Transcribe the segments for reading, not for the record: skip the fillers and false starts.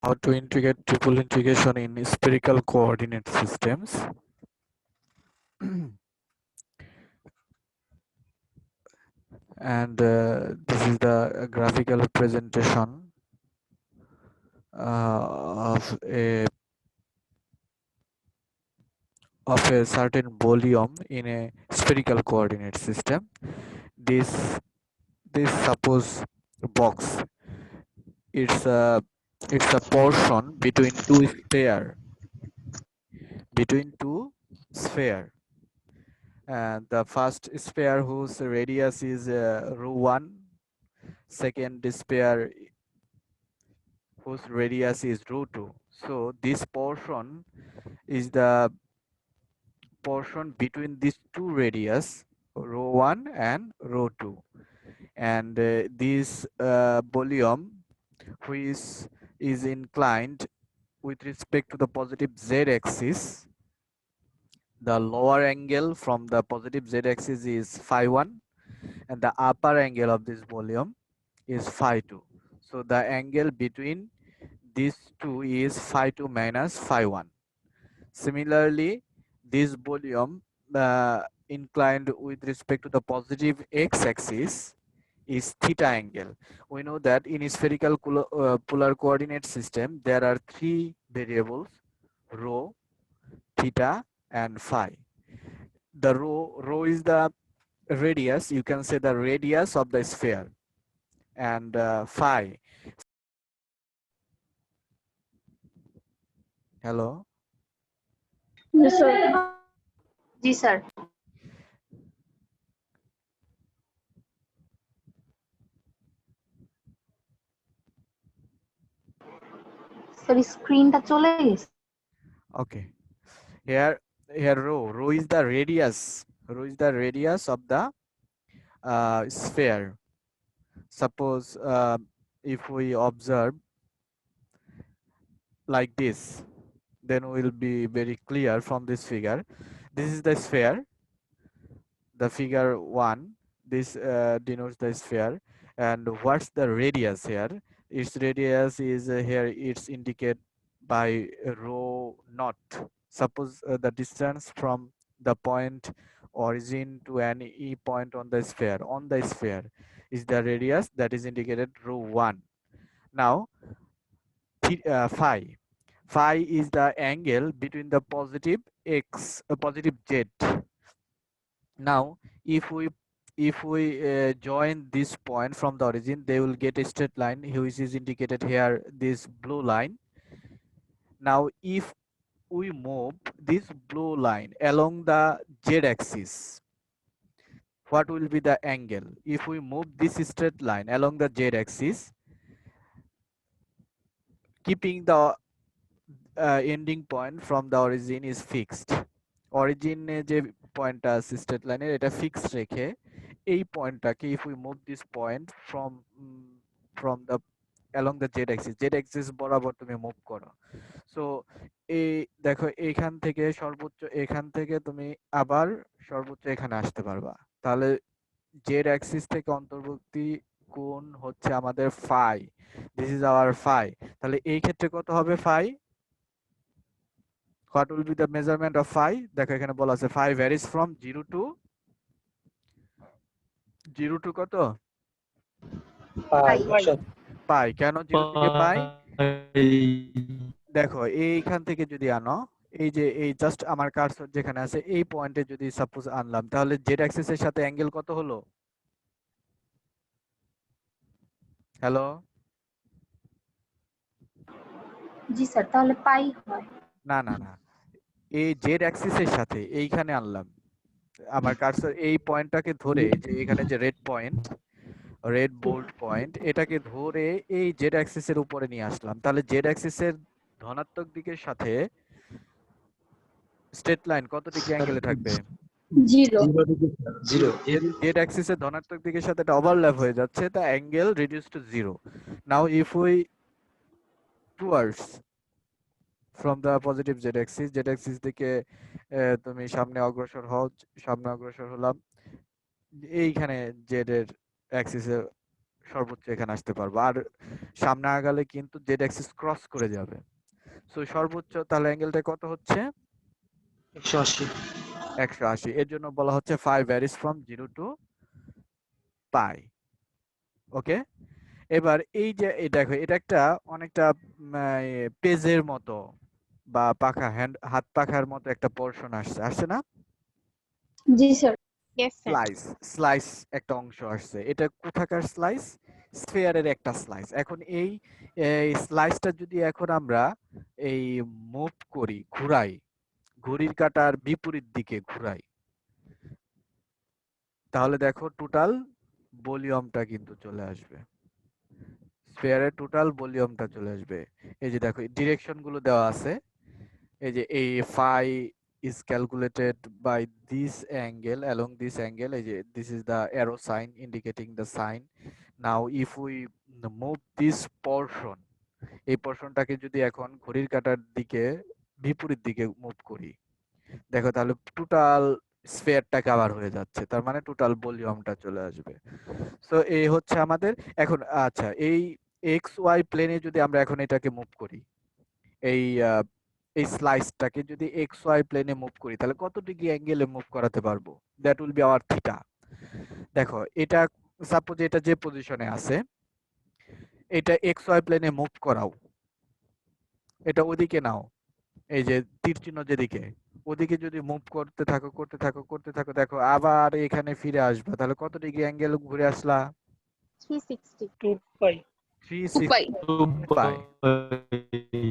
How to integrate triple integration in spherical coordinate systems. And this is the graphical representation of a certain volume in a spherical coordinate system. This suppose box. It's a portion between two sphere. And the first sphere whose radius is ρ1, second sphere whose radius is ρ2. So this portion is the portion between these two radius, ρ1 and ρ2. And this volume which is inclined with respect to the positive z-axis, the lower angle from the positive z-axis is phi1 and the upper angle of this volume is phi2. So the angle between these two is phi2 minus phi1. Similarly, this volume inclined with respect to the positive x-axis is theta angle. We know that in a spherical polar coordinate system, there are three variables, rho, theta, and phi. The rho is the radius, you can say the radius of the sphere, and phi. Hello? Yes, sir. Ji sir sir स्क्रीनটা চলে গেছে Okay. Here rho is the radius. Rho is the radius of the sphere. Suppose if we observe like this, then we'll be very clear from this figure. This is the sphere, the figure 1. This denotes the sphere. And what's the radius here? Its radius is here, it's indicated by rho naught. Suppose the distance from the point origin to any point on the sphere is the radius, that is indicated rho1. Now phi is the angle between the positive positive z. Now if we join this point from the origin, they will get a straight line which is indicated here, this blue line. Now if we move this blue line along the z-axis, what will be the angle? If we move this straight line along the z-axis, keeping the ending point from the origin is fixed. Origin যে পয়েন্টটা আছে straight লাইনের, এটা fix রেখে এই পয়েন্টটাকে if we move this point from the along the z axis বরাবর তুমি move করো, সো এই দেখো এইখান থেকে সর্বোচ্চ, এখান থেকে তুমি আবার সর্বোচ্চ এখানে আসতে পারবা। তাহলে জেড অ্যাক্সিস থেকে অন্তর্বর্তী কোণ হচ্ছে আমাদের phi, this is our phi. তাহলে এই ক্ষেত্রে কত হবে phi? What will be the measurement of phi? দেখো এখানে বলা আছে phi varies from 0 to কত? পাই। কেন 0 থেকে পাই? দেখো এইখান থেকে যদি আনো, এই যে এই জাস্ট আমার কার্সর যেখানে আছে এই পয়েন্টে যদি সাপোজ আনলাম, তাহলে জেড অ্যাক্সিস এর সাথে অ্যাঙ্গেল কত হলো? হ্যালো? জি স্যার তাহলে পাই হয় না না না, এই জেড অ্যাক্সিস এর সাথে এইখানে আনলাম, আমার কার্সর এই পয়েন্টটাকে ধরে, যে এখানে যে red point, red bold point, এটাকে ধরে এই জেড অ্যাক্সিস এর উপরে নিয়ে আসলাম, তাহলে জেড অ্যাক্সিস এর ধনাত্মক দিকের সাথে স্ট্রেট লাইন কত ডিগ্রি অ্যাঙ্গেলে থাকবে? জিরো জেড অ্যাক্সিস এর ধনাত্মক দিকের সাথে এটা ওভারল্যাপ হয়ে যাচ্ছে, the angle reduced to 0. Now if we towards from the positive z axis দিকে তুমি সামনে অগ্রসর হও, সামনে অগ্রসর হলাম, এইখানে জেড এর অ্যাক্সিসে সর্বোচ্চ এখানে আসতে পারবো। আর সামনে আগালে কিন্তু জেড অ্যাক্সিস ক্রস করে যাবে। সো সর্বোচ্চ তাহলে অ্যাঙ্গেলটা কত হচ্ছে? 180। 180। এর জন্য বলা হচ্ছে phi varies from 0 to pi। ওকে, এবার এই যে দেখো এটা একটা অনেকটা পেজের মতো বা পাখা হাত পাখার মতো একটা পোর্শন আসছে না? জি স্যার। Yes, sir. স্লাইস একটা অংশ আসছে। এটা কোথাকার স্লাইস? স্ফিয়ারের একটা স্লাইস। এখন এই স্লাইসটা যদি এখন আমরা এই মুভ করি, ঘুরাই, ঘড়ির কাঁটার বিপরীত দিকে ঘুরাই, তাহলে দেখো টোটাল ভলিউমটা কিন্তু চলে আসবে। স্ফিয়ারের টোটাল ভলিউমটা চলে আসবে। এই যে দেখো ডিরেকশন গুলো দেওয়া আছে। এই যে এই phi is calculated by this angle along this angle। এই যে this is the arrow sign indicating the sign। Now if we move this portion, এই পোর্শনটাকে যদি এখন ঘড়ির কাঁটার দিকে বিপরীত দিকে মুভ করি, দেখো তাহলে টোটাল স্ফিয়ারটা কভার হয়ে যাচ্ছে, তার মানে টোটাল ভলিউমটা চলে আসবে। সো এই হচ্ছে আমাদের এখন। আচ্ছা, এই এক্স ওয়াই প্লেনে যদি আমরা এখন এটাকে মুভ করি, এই এই স্লাইসটাকে যদি এক্স ওয়াই প্লেনে মুভ করি, তাহলে কত ডিগ্রি অ্যাঙ্গেলে মুভ করাতে পারবো? That will be our theta. দেখো এটা সাপোজ এটা যে পজিশনে আছে, এটা এক্স ওয়াই প্লেনে মুভ করাও, এটা ওদিকে নাও, এই যে তীর চিহ্ন যেদিকে, ওদিকে যদি মুভ করতে থাকো করতে থাকো করতে থাকো, দেখো আবার এখানে ফিরে আসবা, তাহলে কত ডিগ্রি অ্যাঙ্গেল ঘুরে আসলা? 360. 2 পাই। 360 পাই।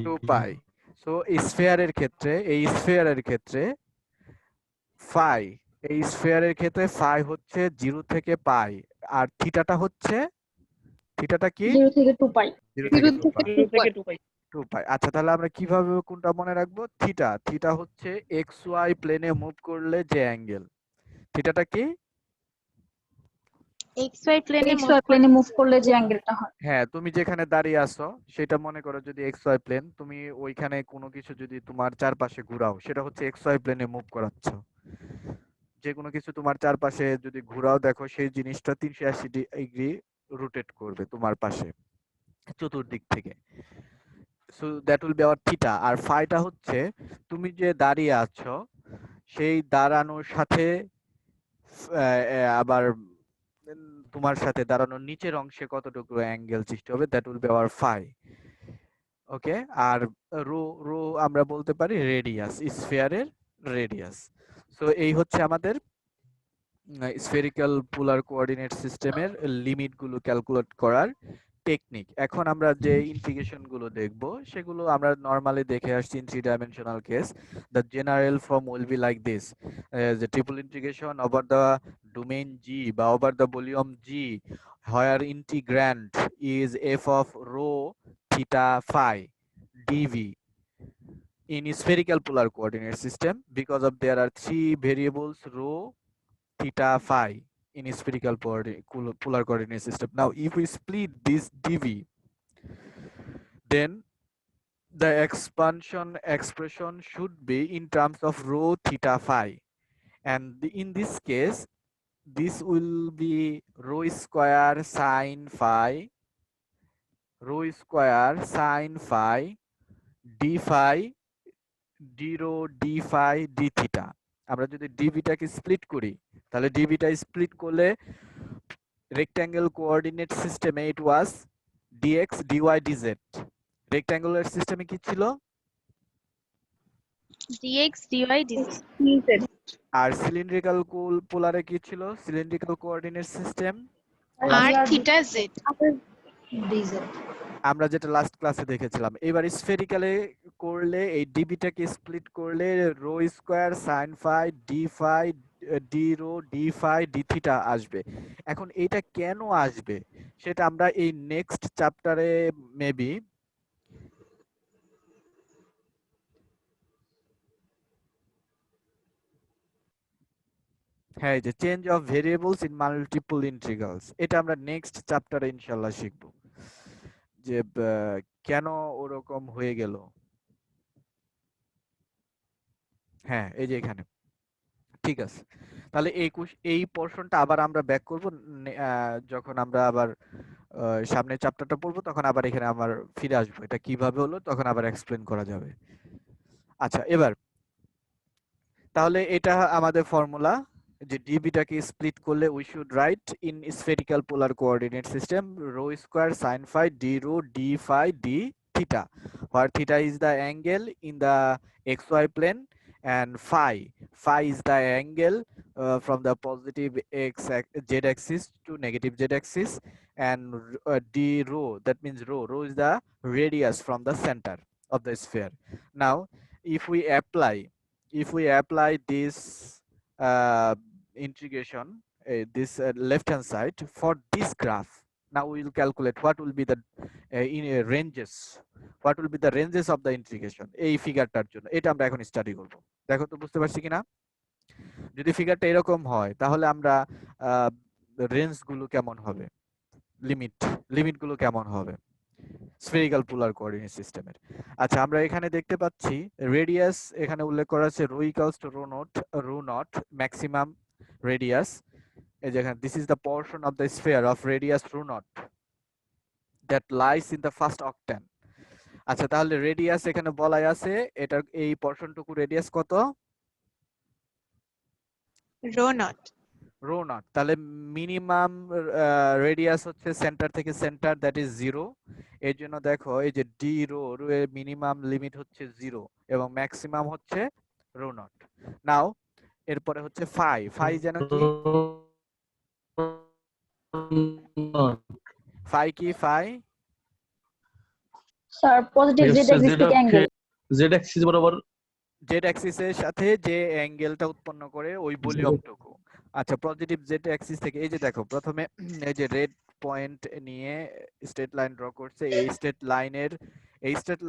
2 পাই। সো স্ফিয়ারের ক্ষেত্রে, এই স্ফিয়ারের ক্ষেত্রে ফাই, এই স্ফিয়ারের ক্ষেত্রে ফাই হচ্ছে 0 থেকে পাই, আর থিটাটা হচ্ছে, থিটাটা কি? 0 থেকে 2 পাই। 0 থেকে 2 পাই। 0 থেকে 2 পাই। 2 পাই। আচ্ছা, তাহলে আমরা কিভাবে কোনটা মনে রাখবো? থিটা। থিটা হচ্ছে এক্স ওয়াই প্লেনে মুভ করলে যে অ্যাঙ্গেল, থিটাটা কি? XY plane এক্স ওয়াই প্লেনে মুভ করলে যে অ্যাঙ্গেলটা হয়। হ্যাঁ, তুমি যেখানে দাঁড়িয়ে আছো সেটা মনে করো যদি এক্স ওয়াই প্লেন, তুমি ওইখানে কোনো কিছু যদি তোমার চারপাশে ঘুরাও, সেটা হচ্ছে এক্স ওয়াই প্লেনে মুভ করাচ্ছ। যে কোনো কিছু তোমার চারপাশে যদি ঘুরাও, দেখো সেই জিনিসটা 380 ডিগ্রি রোটেট করবে তোমার পাশে, চতুর্দিক থেকে। So that will be our theta. আর ফাইটা হচ্ছে তুমি যে দাঁড়িয়ে আছো সেই দাঁড়ানোর সাথে আবার তোমার সাথে দাঁড়ানোর নিচের অংশে কতটুকু অ্যাঙ্গেল সৃষ্টি হবে, that will be our phi. Okay, আর রো, রো আমরা বলতে পারি রেডিয়াস, স্ফিয়ারের রেডিয়াস। সো এই হচ্ছে আমাদের স্ফেরিক্যাল পোলার কোঅর্ডিনেট সিস্টেমের লিমিট গুলো ক্যালকুলেট করার টেকনিক। এখন আমরা যে ইন্টিগ্রেশন গুলো দেখব সেগুলো আমরা নরমালি দেখে আসছি in 3 dimensional case. The general form will be like this: the triple integration over the domain G বা over the volume G, where integrand is f of rho theta phi dv in spherical polar coordinate system, because of there are 3 variables rho theta phi in spherical polar coordinate system. Now if we split this dv, then the expansion expression should be in terms of rho theta phi, and in this case this will be rho square sine phi, rho square sine phi d phi d rho d phi d theta। আমরা যদি ডিভিটাকে split করি, তাহলে ডিভিটা split করলে rectangle coordinate সিস্টেমে it was dx dy dz। Rectangular সিস্টেমে কি ছিল? dx dy dz. আর সিলিন্ড্রিক্যাল পোলারে কি ছিল? Cylindrical coordinate system R theta z. D z. আমরা যেটা লাস্ট ক্লাসে দেখেছিলাম। এবার স্ফেরিক্যালে করলে এই ডিবিটাকে স্প্লিট করলে rho square sine phi d rho d phi d theta আসবে। এখন এটা কেন আসবে সেটা আমরা এই নেক্সট চ্যাপ্টারে মেবি হ্যাঁ, এই যে change of variables in multiple integrals, এটা আমরা নেক্সট চ্যাপ্টারে ইনশাআল্লাহ শিখব যে কেন ওরকম হয়ে গেল। হ্যাঁ, এই যে এখানে ঠিক আছে। তাহলে এই পোর্শনটা আবার আমরা ব্যাক করব যখন আমরা আবার সামনে চ্যাপ্টারটা পড়বো তখন আবার এখানে আবার ফিরে আসবো, এটা কিভাবে হলো তখন আবার এক্সপ্লেন করা যাবে। আচ্ছা, এবার তাহলে এটা আমাদের ফর্মুলা যে ডিবিটাকে স্প্লিট করলে we should write in spherical polar coordinate system rho square sine phi d rho d phi d theta, where theta is the angle in the xy plane and phi is the angle from the positive z axis to negative z axis, and d rho, that means rho is the radius from the center of the sphere. Now if we apply this integration, this left hand side for this graph, now we will calculate what will be the ranges, what will be the ranges of the integration এই ফিগারটার জন্য। এটা আমরা এখন study করব। দেখো তো বুঝতে পারছি কিনা? যদি ফিগারটা এরকম হয় তাহলে আমরা রেঞ্জ গুলো কেমন হবে, লিমিট গুলো কেমন হবে স্ফেরিক্যাল পোলার কোঅর্ডিনেট সিস্টেমের। আচ্ছা, আমরা এখানে দেখতে পাচ্ছি রেডিয়াস এখানে উল্লেখ করা আছে rho equals to rho naught maximum radius. এই যে এখানে this is the portion of the sphere of radius rho naught that lies in the first octant. আচ্ছা, তাহলে রেডিয়াস এখানে বলাই আছে, এটার এই পোরশনটুকু রেডিয়াস কত? Rho naught. তাহলে মিনিমাম রেডিয়াস হচ্ছে সেন্টার থেকে সেন্টার, দ্যাট ইজ 0। এর জন্য দেখো এই যে ডি রো এর মিনিমাম লিমিট হচ্ছে 0 এবং ম্যাক্সিমাম হচ্ছে রো নট। নাও এরপরে হচ্ছে ফাই যেন কি, phi sir positive Z axis থেকে অ্যাঙ্গেল, জেড অ্যাক্সিস বরাবর জেড অ্যাক্সিসের সাথে যে অ্যাঙ্গেলটা উৎপন্ন করে ওই ভলিউমটুকু। আচ্ছা, পজিটিভ জেড অ্যাক্সিস থেকে এই যে দেখো প্রথমে এই যে রেড পয়েন্ট নিয়ে স্ট্রেট লাইন ড্র করছে, এই স্ট্রেট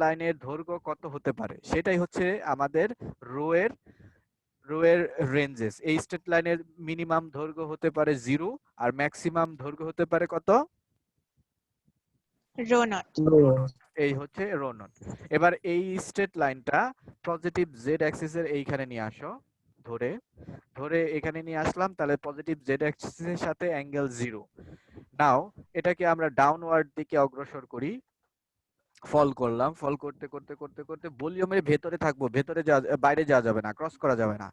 লাইনের দৈর্ঘ্য কত হতে পারে সেটাই হচ্ছে আমাদের রো এর রেঞ্জেস। এই স্ট্রেট লাইনের মিনিমাম দৈর্ঘ্য হতে পারে 0 আর ম্যাক্সিমাম দৈর্ঘ্য হতে পারে কত? এই হচ্ছে রো নট। এবার এই স্ট্রেট লাইনটা পজিটিভ জেড অ্যাক্সিস এর এইখানে নিয়ে আসো, ধরে এখানে নিয়ে আসলাম, তাহলে পজিটিভ জেড অ্যাক্সিস এর সাথে অ্যাঙ্গেল 0। নাও এটাকে আমরা ডাউনওয়ার্ড দিকে অগ্রসর করি, ফল করতে করতে করতে করতে ভলিউমের ভেতরে থাকবো, বাইরে যাওয়া যাবে না, ক্রস করা যাবে না।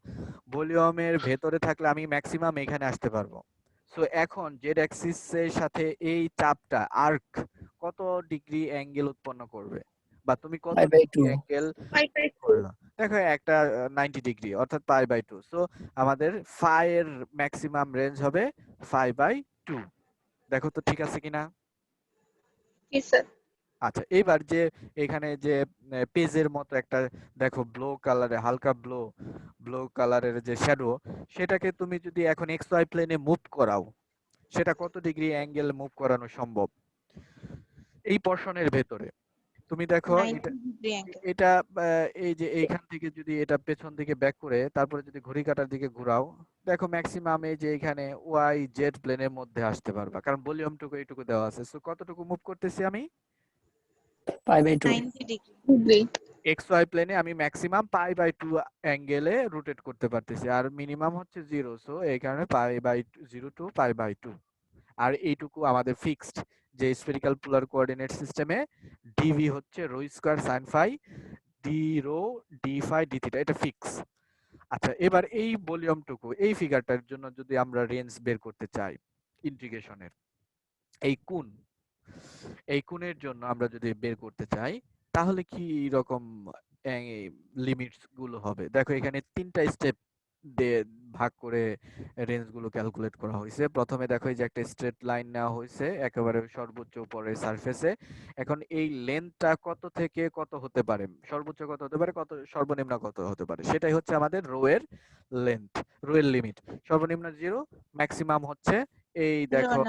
ভলিউমের ভেতরে থাকলে আমি ম্যাক্সিমাম এখানে আসতে পারবো। সো এখন জেড অ্যাক্সিস এর সাথে এই চাপটা আর্ক কত ডিগ্রি অ্যাঙ্গেল উৎপন্ন করবে, বা তুমি কত ডিগ্রি অ্যাঙ্গেল করলা? দেখো একটা 90 ডিগ্রি অর্থাৎ π/2। সো আমাদের ফাই এর ম্যাক্সিমাম রেঞ্জ হবে 5/2। দেখো তো ঠিক আছে কিনা? আচ্ছা, এবার যে এখানে যে পেজের মতো একটা দেখো ব্লু কালারে, হালকা ব্লু কালারের যে শ্যাডো, সেটাকে তুমি যদি এখন এক্স ওয়াই প্লেনে মুভ করাও, সেটা কত ডিগ্রি অ্যাঙ্গেল মুভ করানো সম্ভব এই পোরশনের ভেতরে? তুমি দেখো এটা এই যে এইখান থেকে যদি এটা পেছন দিকে ব্যাক করে তারপরে যদি ঘড়ি কাঁটার দিকে ঘোরাও, দেখো ম্যাক্সিমাম এই যে এখানে ওয়াই জেড প্লেনের মধ্যে আসতে পারবা, কারণ ভলিউমটুকু এইটুকু দেওয়া আছে। সো কতটুকু মুভ করতেছি আমি? π/2 ডিগ্রি। এক্স ওয়াই প্লেনে আমি ম্যাক্সিমাম π/2 অ্যাঙ্গেলে রোটেট করতে পারতেছি, আর মিনিমাম হচ্ছে 0। সো এই কারণে π/0 টু π/2। আর এইটুকু আমাদের ফিক্সড, যে স্ফেরিক্যাল পোলার কোঅর্ডিনেট সিস্টেমে ডিভি হচ্ছে rho square sine phi d rho d phi d theta, এটা ফিক্স। আচ্ছা, এবার এই ভলিউমটুকু, এই ফিগারটার জন্য যদি আমরা রেঞ্জ বের করতে চাই ইন্টিগ্রেশনের, এই কোণের জন্য আমরা যদি বের করতে চাই তাহলে কি রকম লিমিটস গুলো হবে? দেখো এখানে 3টা স্টেপ দিয়ে ভাগ করে রেঞ্জ গুলো ক্যালকুলেট করা হয়েছে। প্রথমে দেখো এই যে একটা স্ট্রেট লাইন নেওয়া হয়েছে একেবারে সর্বোচ্চ উপরের সারফেসে। এখন এই লেন্থটা কত থেকে কত হতে পারে, সর্বোচ্চ কত হতে পারে, কত সর্বনিম্ন কত হতে পারে, সেটাই হচ্ছে আমাদের রো এর লেন্থ, রো এর লিমিট। সর্বনিম্ন 0, ম্যাক্সিমাম হচ্ছে এই দেখো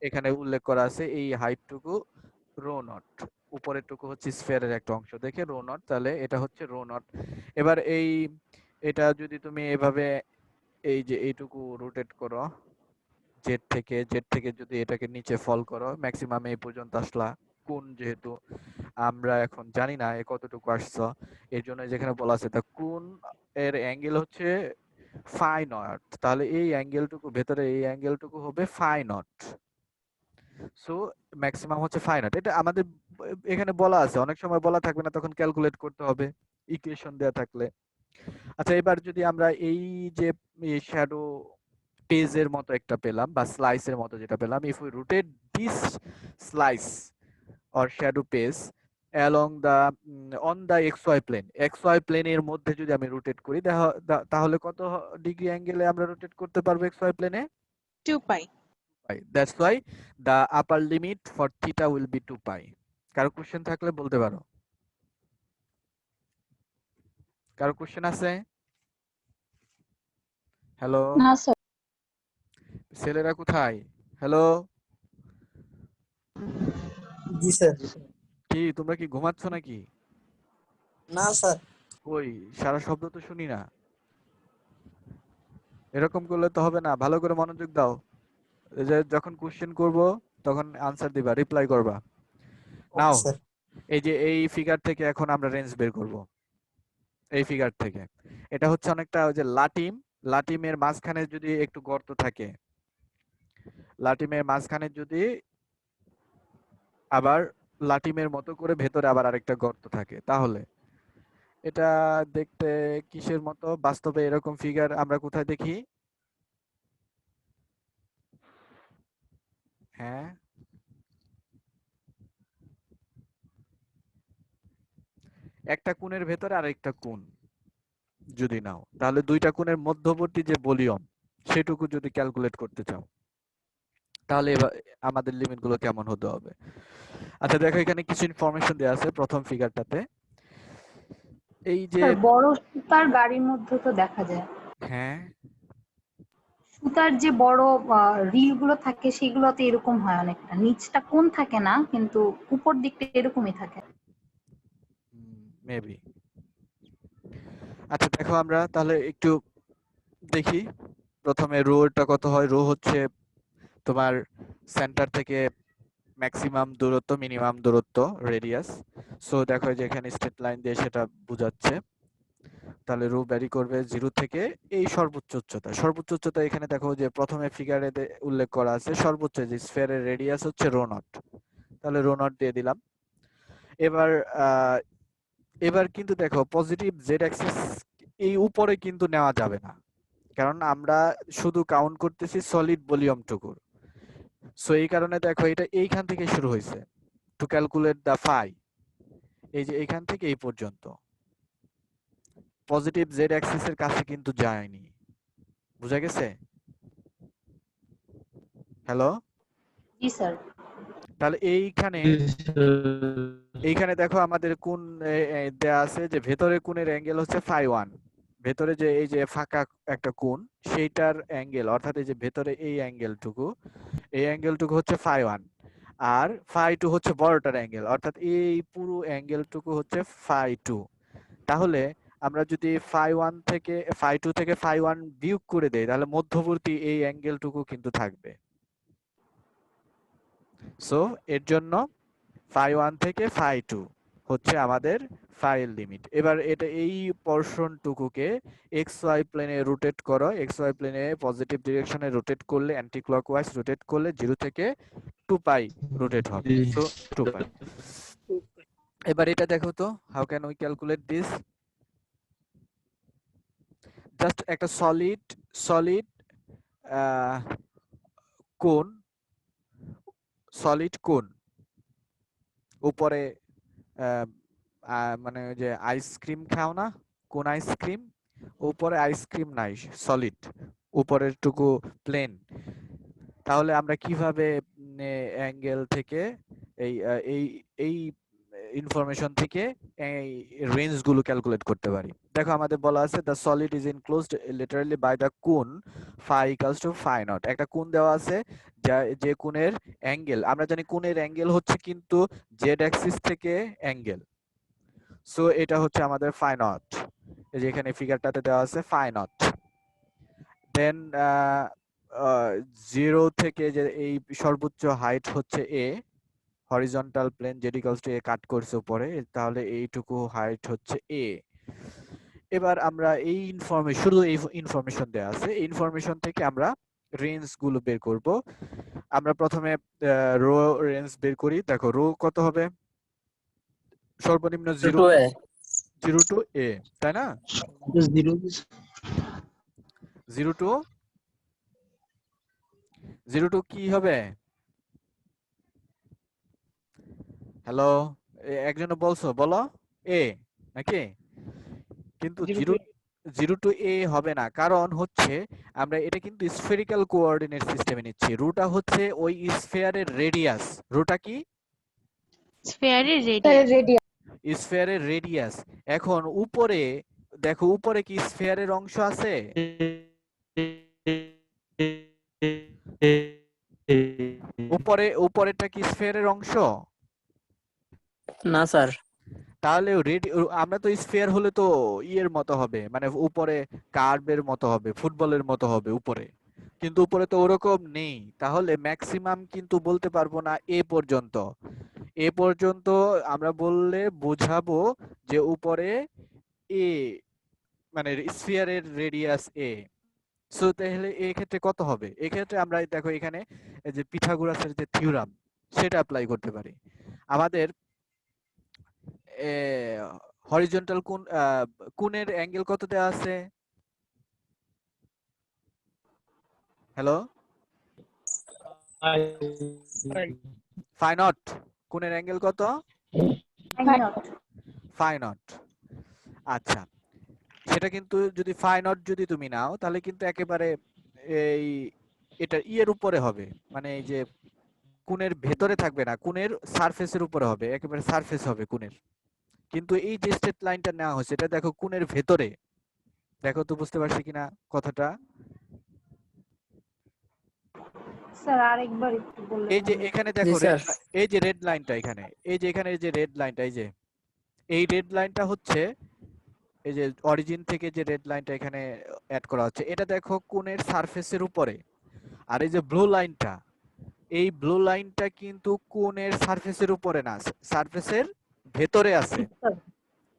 এখানে উল্লেখ করা আছে এই হাইটটুকু রো নট, উপরের টুকু হচ্ছে স্ফিয়ারের একটা অংশ দেখে রো নট, তাহলে এটা হচ্ছে রো নট। এবার এটা যদি তুমি এভাবে এই যে এইটুকু রোটেট করো জেড থেকে যদি এটাকে নিচে ফল করো, ম্যাক্সিমাম এই পর্যন্ত আসলা। কোণ যেহেতু আমরা এখন জানি না কতটুকু আসছো, এর জন্য যেখানে বলা আছে তা কোণ এর অ্যাঙ্গেল হচ্ছে ফাই নট, তাহলে এই অ্যাঙ্গেলটুকু ভেতরে এই অ্যাঙ্গেলটুকু হবে ফাই নট। সো ম্যাক্সিমাম হচ্ছে ফাইনাইট। এটা আমাদের এখানে বলা আছে, অনেক সময় বলা থাকবে না, তখন ক্যালকুলেট করতে হবে ইকুয়েশন দেয়া থাকলে। আচ্ছা, এবার যদি আমরা এই যে শ্যাডো পেজের মতো একটা পেলাম বা স্লাইসের মতো যেটা পেলাম, if we rotate this slice or shadow page along the on the xy plane, xy plane এর মধ্যে যদি আমি রোটেট করি তাহলে কত ডিগ্রি অ্যাঙ্গেলে আমরা রোটেট করতে পারবো xy plane A? 2 pi. That's why the upper limit for theta will be 2 pi. কারো কোশ্চেন থাকলে বলতে পারো। কারো কোশ্চেন আছে? হ্যালো, না স্যার। ছেলেরা কোথায়? হ্যালো, জি স্যার। কি তোমরা কি ঘুমাচ্ছ নাকি? না স্যার। কই সারা শব্দ তো শুনি না। এরকম করলে তো হবে না, ভালো করে মনোযোগ দাও। এই যে যখন কোশ্চেন করব তখন আনসার দিবা, রিপ্লাই করবা। নাও, স্যার। এই যে এই ফিগার থেকে এখন আমরা রেঞ্জ বের করব। এই ফিগার থেকে এটা হচ্ছে অনেকটা ওই যে লাটিমের মাঝখানে যদি একটু গর্ত থাকে, লাটিমের মাঝখানে যদি আবার লাটিমের মতো করে ভেতরে আবার আরেকটা গর্ত থাকে, তাহলে এটা দেখতে কিসের মতো? বাস্তবে এরকম ফিগার আমরা কোথায় দেখি? হ্যাঁ, একটা কোণের ভেতরে আরেকটা কোণ যদি নাও, তাহলে দুইটা কোণের মধ্যবর্তী যে ভলিউম সেটুকু যদি ক্যালকুলেট করতে চাও, তাহলে আমাদের লিমিট গুলো কেমন হতে হবে? আচ্ছা দেখো, এখানে কিছু ইনফরমেশন দেওয়া আছে প্রথম ফিগারটাতে। এই যে স্যার বড় সুতার গাড়ির মধ্যে তো দেখা যায়, হ্যাঁ, সুতার যে বড় রিল গুলো থাকে সেগুলোতে এরকম হয় অনেকটা, নিচটা কোন থাকে না কিন্তু উপর দিকটা এরকমই থাকে। মেবি। আচ্ছা দেখো, আমরা তাহলে একটু দেখি প্রথমে রোটা কত হয়। রো হচ্ছে তোমার সেন্টার থেকে ম্যাক্সিমাম দূরত্ব, মিনিমাম দূরত্ব, রেডিয়াস। সো দেখো যে এখানে স্ট্রেট লাইন দিয়ে সেটা বোঝাচ্ছে। তাহলে রো ভ্যারি করবে 0 থেকে এই সর্বোচ্চ উচ্চতা। সর্বোচ্চ উচ্চতা এখানে দেখো যে প্রথমে ফিগারে উল্লেখ করা আছে, সর্বোচ্চ যে স্ফিয়ারের রেডিয়াস হচ্ছে রো নট। তাহলে রো নট দিয়ে দিলাম। এবার এবার কিন্তু দেখো পজিটিভ জেড অ্যাক্সিস এই উপরে কিন্তু নেওয়া যাবে না, কারণ আমরা শুধু কাউন্ট করতেছি সলিড ভলিউমটুকুর। সো এই কারণে দেখো এটা এইখান থেকে শুরু হয়েছে, টু ক্যালকুলেট দা ফাই, এই যে এইখান থেকে এই পর্যন্ত পজিটিভ জেড অ্যাক্সিস এর কাছে কিন্তু যায়নি। বুঝা গেছে? হ্যালো, জি স্যার। তাহলে এইখানে দেখো আমাদের কোণ দেয়া আছে যে ভেতরে কোণের অ্যাঙ্গেল হচ্ছে ফাই 1। ভেতরে যে এই যে ফাঁকা একটা কোণ সেইটার অ্যাঙ্গেল, অর্থাৎ এই যে ভেতরে এই অ্যাঙ্গেলটুকু হচ্ছে ফাই 1, আর ফাই 2 হচ্ছে বড়টার অ্যাঙ্গেল, অর্থাৎ এই পুরো অ্যাঙ্গেলটুকু হচ্ছে ফাই 2। তাহলে আমরা যদি ফাই 2 থেকে ফাই 1 বিয়োগ করে দেই, তাহলে মধ্যবর্তী এই অ্যাঙ্গেলটুকু কিন্তু থাকবে। সো এর জন্য ফাই 1 থেকে ফাই 2 হচ্ছে আমাদের ফাইল লিমিট। এবার এটা এই পোরশনটুকুকে এক্স ওয়াই প্লেনে রোটেট করো। এক্স ওয়াই প্লেনে পজিটিভ ডিরেকশনে রোটেট করলে, অ্যান্টি ক্লকওয়াইজ রোটেট করলে 0 থেকে 2 পাই রোটেট হবে। সো 2 পাই। এবার এটা দেখো তো, how can we calculate this? Just একটা সলিড কোণ, উপরে মানে ওই যে আইসক্রিম খাও না, কোন আইসক্রিম, উপরে আইসক্রিম নাই, সলিড, উপরের টুকু প্লেন। তাহলে আমরা কিভাবে অ্যাঙ্গেল থেকে এই এই এই ইনফরমেশন থেকে এই রেঞ্জ গুলো ক্যালকুলেট করতে পারি? দেখো আমাদের বলা আছে the solid is enclosed literally by the কোণ phi equals to phi naught. একটা কোণ দেওয়া আছে, যে কোণের অ্যাঙ্গেল, আমরা জানি কোণের অ্যাঙ্গেল হচ্ছে কিন্তু জেড অ্যাক্সিস থেকে অ্যাঙ্গেল। সো এটা হচ্ছে আমাদের ফাই নট, এই যে এখানে ফিগারটাতে দেওয়া আছে ফাই নট। দেন 0 থেকে যে এই সর্বোচ্চ হাইট হচ্ছে a, horizontal plane z equals to a cut করছে উপরে, তাহলে এইটুকু হাইট হচ্ছে এ। এবার আমরা এই ইনফরমেশন দেয়া আছে, এই ইনফরমেশন থেকে আমরা রেঞ্জ গুলো বের করব। আমরা প্রথমে রো রেঞ্জ বের করি। দেখো রো কত হবে? সর্বনিম্ন 0 2 a 0 টু a, তাই না? 0 টু কি হবে? হ্যালো, একজন বলছো, বলো a নাকি? কিন্তু 0 টু a হবে না, কারণ হচ্ছে আমরা এটা কিন্তু স্ফেরিক্যাল কোঅর্ডিনেট সিস্টেমে নিচ্ছি। রুটা হচ্ছে ওই স্ফিয়ারের রেডিয়াস। রুটা কি? স্ফেয়ারের রেডিয়াস। স্ফিয়ারের রেডিয়াস। এখন উপরে দেখো, উপরে কি স্ফিয়ারের অংশ আছে? উপরেটা কি স্ফিয়ারের অংশ? না স্যার। তাহলে আমরা তো স্ফিয়ার হলে তো ইয়ের মতো হবে, মানে উপরে কার্ভের মতো হবে, ফুটবলের মতো হবে উপরে, কিন্তু উপরে তো ওরকম নেই। তাহলে ম্যাক্সিমাম কিন্তু বলতে পারবো না এ পর্যন্ত। এ পর্যন্ত আমরা বললে বোঝাবো যে উপরে এ, মানে স্ফিয়ারের রেডিয়াস এ। সো তাহলে এই ক্ষেত্রে কত হবে? এই ক্ষেত্রে আমরা দেখো এখানে এই যে পিথাগোরাসের যে থিওরাম সেটা অ্যাপ্লাই করতে পারি। আমাদের হরিজন্টাল কোণের অ্যাঙ্গেল কত দেওয়া আছে? Hello, phi naught. কোণের অ্যাঙ্গেল কত? Phi naught. আচ্ছা, সেটা কিন্তু যদি ফাই নট যদি তুমি নাও, তাহলে কিন্তু একেবারে এই এটা ইয়ের উপরে হবে, মানে এই যে কোণের ভেতরে থাকবে না, কোণের সারফেসের উপরে হবে, একেবারে সারফেস হবে কোণের। কিন্তু এই যে স্ট্রেট লাইনটা নেওয়া হয়েছে, এটা দেখো কোণের ভেতরে। দেখো তো বুঝতে পারছি কিনা কথাটা? স্যার আরেকবার একটু বললে এই যে ভালো হতো। এখানে জি দেখো স্যার। এই যে রেড লাইনটা এখানে, এই যে এখানে যে রেড লাইনটা, এই রেড লাইনটা হচ্ছে এই যে অরিজিন থেকে যে রেড লাইনটা এখানে অ্যাড করা হচ্ছে, এটা দেখো কোণের সারফেসের উপরে। আর এই যে ব্লু লাইনটা, এই ব্লু লাইনটা কিন্তু কোণের সারফেসের উপরে না, সারফেসের ভেতরে আছে।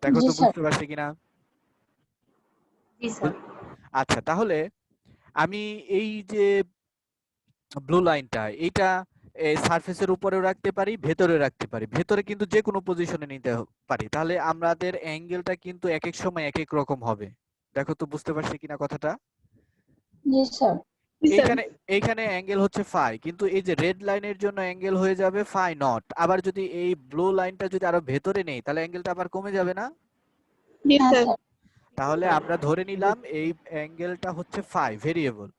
দেখো জি তো স্যার। বুঝতে পারছি কিনা? জি স্যার। আচ্ছা, তাহলে আমি এই যে ব্লু লাইনটা, এইটা সারফেসের উপরেও রাখতে পারি, ভেতরে রাখতে পারি, ভেতরে কিন্তু যে কোনো পজিশনে নিতে পারি। তাহলে আমাদের অ্যাঙ্গেলটা কিন্তু এক এক সময় এক এক রকম হবে। দেখো তো বুঝতে পারছি কিনা কথাটা? জি স্যার। এইখানে এইখানে অ্যাঙ্গেল হচ্ছে ফাই, কিন্তু এই যে রেড লাইনের জন্য অ্যাঙ্গেল হয়ে যাবে ফাই নট। আবার যদি এই ব্লু লাইনটা যদি আরো ভেতরে নেই, তাহলে অ্যাঙ্গেলটা আবার কমে যাবে না? হ্যাঁ স্যার। তাহলে আমরা ধরে নিলাম এই অ্যাঙ্গেলটা হচ্ছে ফাই ভেরিয়েবল।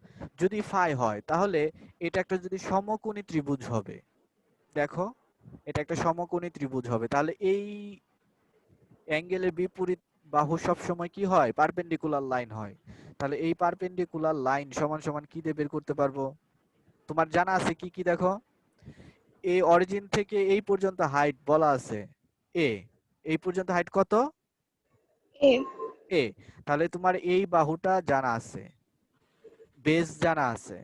যদি ফাই হয়, তাহলে এটা একটা যদি সমকোণী ত্রিভুজ হবে। দেখো, এটা একটা সমকোণী ত্রিভুজ হবে। তাহলে এই অ্যাঙ্গেলের বিপরীত বাহু সব সময় কি হয়? পারপেন্ডিকুলার লাইন হয়। তাহলে এই পারপেন্ডিকুলার লাইন সমান সমান কি দিয়ে বের করতে পারবো? তোমার জানা আছে কি কি? দেখো, এই অরিজিন থেকে এই পর্যন্ত হাইট বলা আছে এ। এই পর্যন্ত হাইট কত? এ। তাহলে তোমার এই বাহুটা জানা আছে, বেস জানা আছে,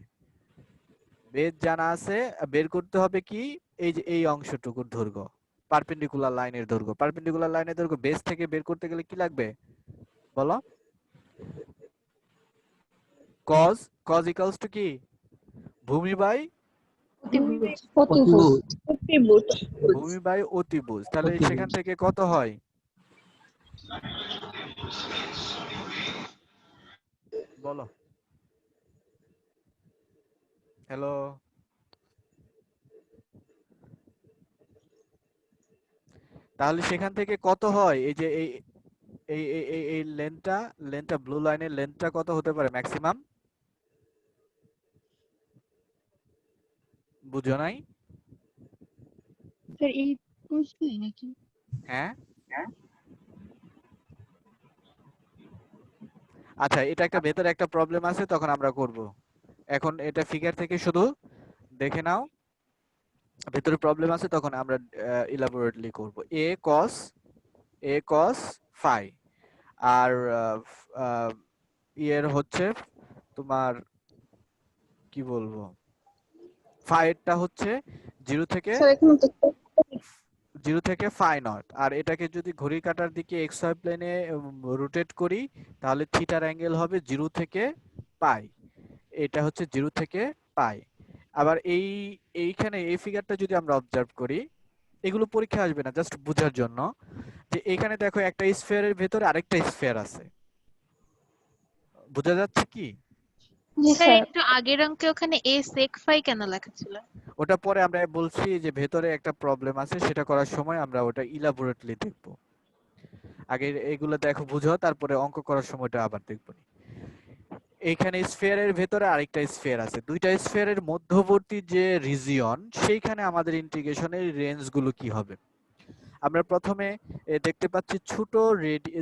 বেস জানা আছে। বের করতে হবে কি? এই যে এই অংশটুকুর দৈর্ঘ্য, পারপেন্ডিকুলার লাইনের দৈর্ঘ্য। পারপেন্ডিকুলার লাইনের দৈর্ঘ্য বেস থেকে বের করতে গেলে কি লাগবে বলো? cos ইকুয়ালস টু কি? ভূমি বাই অতিভুজ। ভূমি বাই অতিভুজ। তাহলে সেখান থেকে কত হয়? বলো। হ্যালো, তাহলে সেখান থেকে কত হয়? এই যে এই লেন্থটা ব্লু লাইনের লেন্থটা কত হতে পারে ম্যাক্সিমাম? বুঝো নাই? স্যার এই কোর্সগুলি নাকি? হ্যাঁ, আচ্ছা, এটা একটা ভেতরে একটা প্রবলেম আছে, তখন আমরা করব। এখন এটা ফিগার থেকে শুধু দেখে নাও, ভেতরে প্রবলেম আছে তখন আমরা ইলাবোরেটলি করব। এ কস ফাই, আর ইয়ের হচ্ছে তোমার কি বলবো, ফাইটা হচ্ছে 0 থেকে স্যার এখানে তো 0 থেকে ফাই নট। আর এটাকে যদি ঘড়ির কাঁটার দিকে XY প্লেনে রোটেট করি, তাহলে থিটার অ্যাঙ্গেল হবে 0 থেকে পাই। এটা হচ্ছে 0 থেকে পাই। আবার এইখানে এই ফিগারটা যদি আমরা অবজার্ভ করি, এগুলো পরীক্ষা আসবে না, জাস্ট বোঝার জন্য যে এখানে দেখো একটা স্ফিয়ারের ভেতরে আরেকটা স্ফিয়ার আছে, বোঝা যাচ্ছে কি? জি স্যার স্যার একটু আগের অঙ্কে ওখানে a sec phi কেন লেখা ছিল? ওটা পরে আমরা বলছি যে ভেতরে একটা প্রবলেম আছে, সেটা করার সময় আমরা ওটা ইলাবোরেটলি দেখব। আগে এগুলো দেখো, বুঝো, তারপরে অঙ্ক করার সময়টা আবার দেখব। এইখানে স্ফিয়ারের ভেতরে আরেকটা স্ফিয়ার আছে, দুইটা স্ফিয়ারের মধ্যবর্তী যে রিজিয়ন, সেইখানে আমাদের ইন্টিগ্রেশনের রেঞ্জগুলো কি হবে। আমরা প্রথমে দেখতে পাচ্ছি ছোট